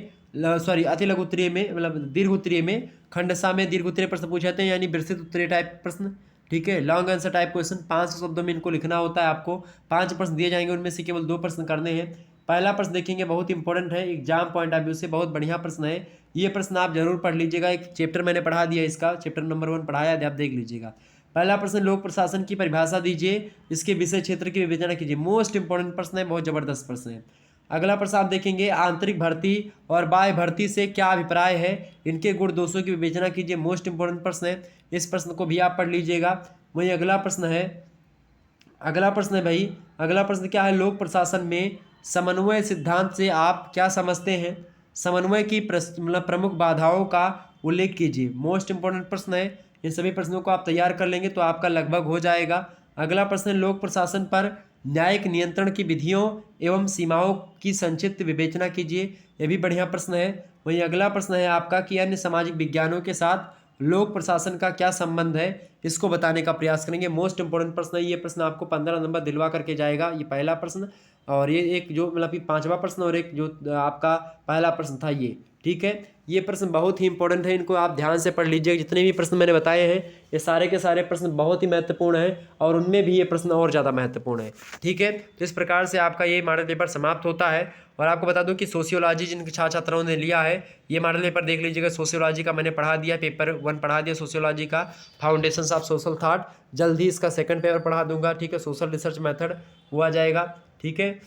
अति लघु उत्तरीय में, मतलब दीर्घ उत्तरीय में। खंडसा में दीर्घ उत्तरीय प्रश्न पूछे जाते हैं यानी विस्तृत उत्तरीय टाइप प्रश्न। ठीक है, लॉन्ग आंसर टाइप क्वेश्चन 500 शब्दों में इनको लिखना होता है आपको। 5 प्रश्न दिए जाएंगे, उनमें से केवल 2 प्रश्न करने हैं। पहला प्रश्न देखेंगे, बहुत इंपॉर्टेंट है एग्जाम पॉइंट ऑफ व्यू से, बहुत बढ़िया प्रश्न है। ये प्रश्न आप जरूर पढ़ लीजिएगा, एक चैप्टर मैंने पढ़ा दिया इसका, चैप्टर नंबर 1 पढ़ाया है, आप देख लीजिएगा। पहला प्रश्न, लोक प्रशासन की परिभाषा दीजिए, इसके विषय क्षेत्र की विवेचना कीजिए। मोस्ट इंपॉर्टेंट प्रश्न है, बहुत जबरदस्त प्रश्न है। अगला प्रश्न आप देखेंगे, आंतरिक भर्ती और बाह्य भर्ती से क्या अभिप्राय है, इनके गुण दोषों की विवेचना कीजिए। मोस्ट इंपॉर्टेंट प्रश्न है, इस प्रश्न को भी आप पढ़ लीजिएगा। वहीं अगला प्रश्न है भाई, अगला प्रश्न क्या है, लोक प्रशासन में समन्वय सिद्धांत से आप क्या समझते हैं, समन्वय की मतलब प्रमुख बाधाओं का उल्लेख कीजिए। मोस्ट इंपॉर्टेंट प्रश्न है, इन सभी प्रश्नों को आप तैयार कर लेंगे तो आपका लगभग हो जाएगा। अगला प्रश्न, लोक प्रशासन पर न्यायिक नियंत्रण की विधियों एवं सीमाओं की संक्षिप्त विवेचना कीजिए। यह भी बढ़िया प्रश्न है। वहीं अगला प्रश्न है आपका कि अन्य सामाजिक विज्ञानों के साथ लोक प्रशासन का क्या संबंध है, इसको बताने का प्रयास करेंगे। मोस्ट इंपॉर्टेंट प्रश्न है, ये प्रश्न आपको 15 नंबर दिलवा करके जाएगा। ये पहला प्रश्न और ये एक जो मतलब कि 5वां प्रश्न और एक जो आपका पहला प्रश्न था ये। ठीक है, ये प्रश्न बहुत ही इंपॉर्टेंट है, इनको आप ध्यान से पढ़ लीजिए। जितने भी प्रश्न मैंने बताए हैं ये सारे के सारे प्रश्न बहुत ही महत्वपूर्ण हैं और उनमें भी ये प्रश्न और ज़्यादा महत्वपूर्ण है। ठीक है, तो इस प्रकार से आपका ये मॉडल पेपर समाप्त होता है। और आपको बता दूं कि सोशियोलॉजी जिन छात्राओं ने लिया है ये मॉडल पेपर देख लीजिएगा। सोशियोलॉजी का मैंने पढ़ा दिया, पेपर 1 पढ़ा दिया सोशियोलॉजी का, फाउंडेशंस ऑफ सोशल थॉट। जल्द ही इसका सेकंड पेपर पढ़ा दूंगा। ठीक है, सोशल रिसर्च मेथड हुआ जाएगा। ठीक है,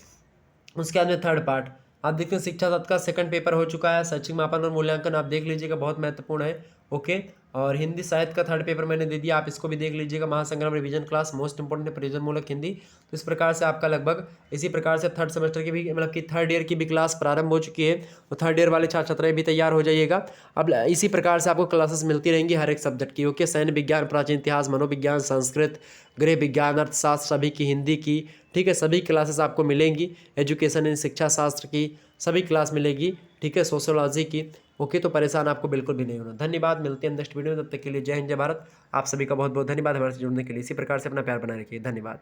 उसके बाद में थर्ड पार्ट आप देखते हैं शिक्षा तत्व का सेकंड पेपर हो चुका है, शैक्षिक मापन और मूल्यांकन आप देख लीजिएगा, बहुत महत्वपूर्ण है। ओके, और हिंदी साहित्य का थर्ड पेपर मैंने दे दिया, आप इसको भी देख लीजिएगा। महासंग्राम रिवीजन क्लास मोस्ट इंपॉर्टेंट है, प्रयोजन मूलक हिंदी। तो इस प्रकार से आपका लगभग इसी प्रकार से थर्ड सेमेस्टर की भी मतलब कि थर्ड ईयर की भी क्लास प्रारंभ हो चुकी है। तो थर्ड ईयर वाले छात्र छात्राएं भी तैयार हो जाइएगा। अब इसी प्रकार से आपको क्लासेस मिलती रहेंगी हर एक सब्जेक्ट की। ओके, सैन्य विज्ञान, प्राचीन इतिहास, मनोविज्ञान, संस्कृत, गृह विज्ञान, अर्थशास्त्र सभी की, हिंदी की। ठीक है, सभी क्लासेस आपको मिलेंगी। एजुकेशन एंड शिक्षा शास्त्र की सभी क्लास मिलेगी। ठीक है, सोशियोलॉजी की। ओके, तो परेशान आपको बिल्कुल भी नहीं होना। धन्यवाद, मिलते हैं नेक्स्ट वीडियो में, तब तक के लिए जय हिंद जय भारत। आप सभी का बहुत बहुत धन्यवाद हमारे से जुड़ने के लिए। इसी प्रकार से अपना प्यार बनाए रखिए। धन्यवाद।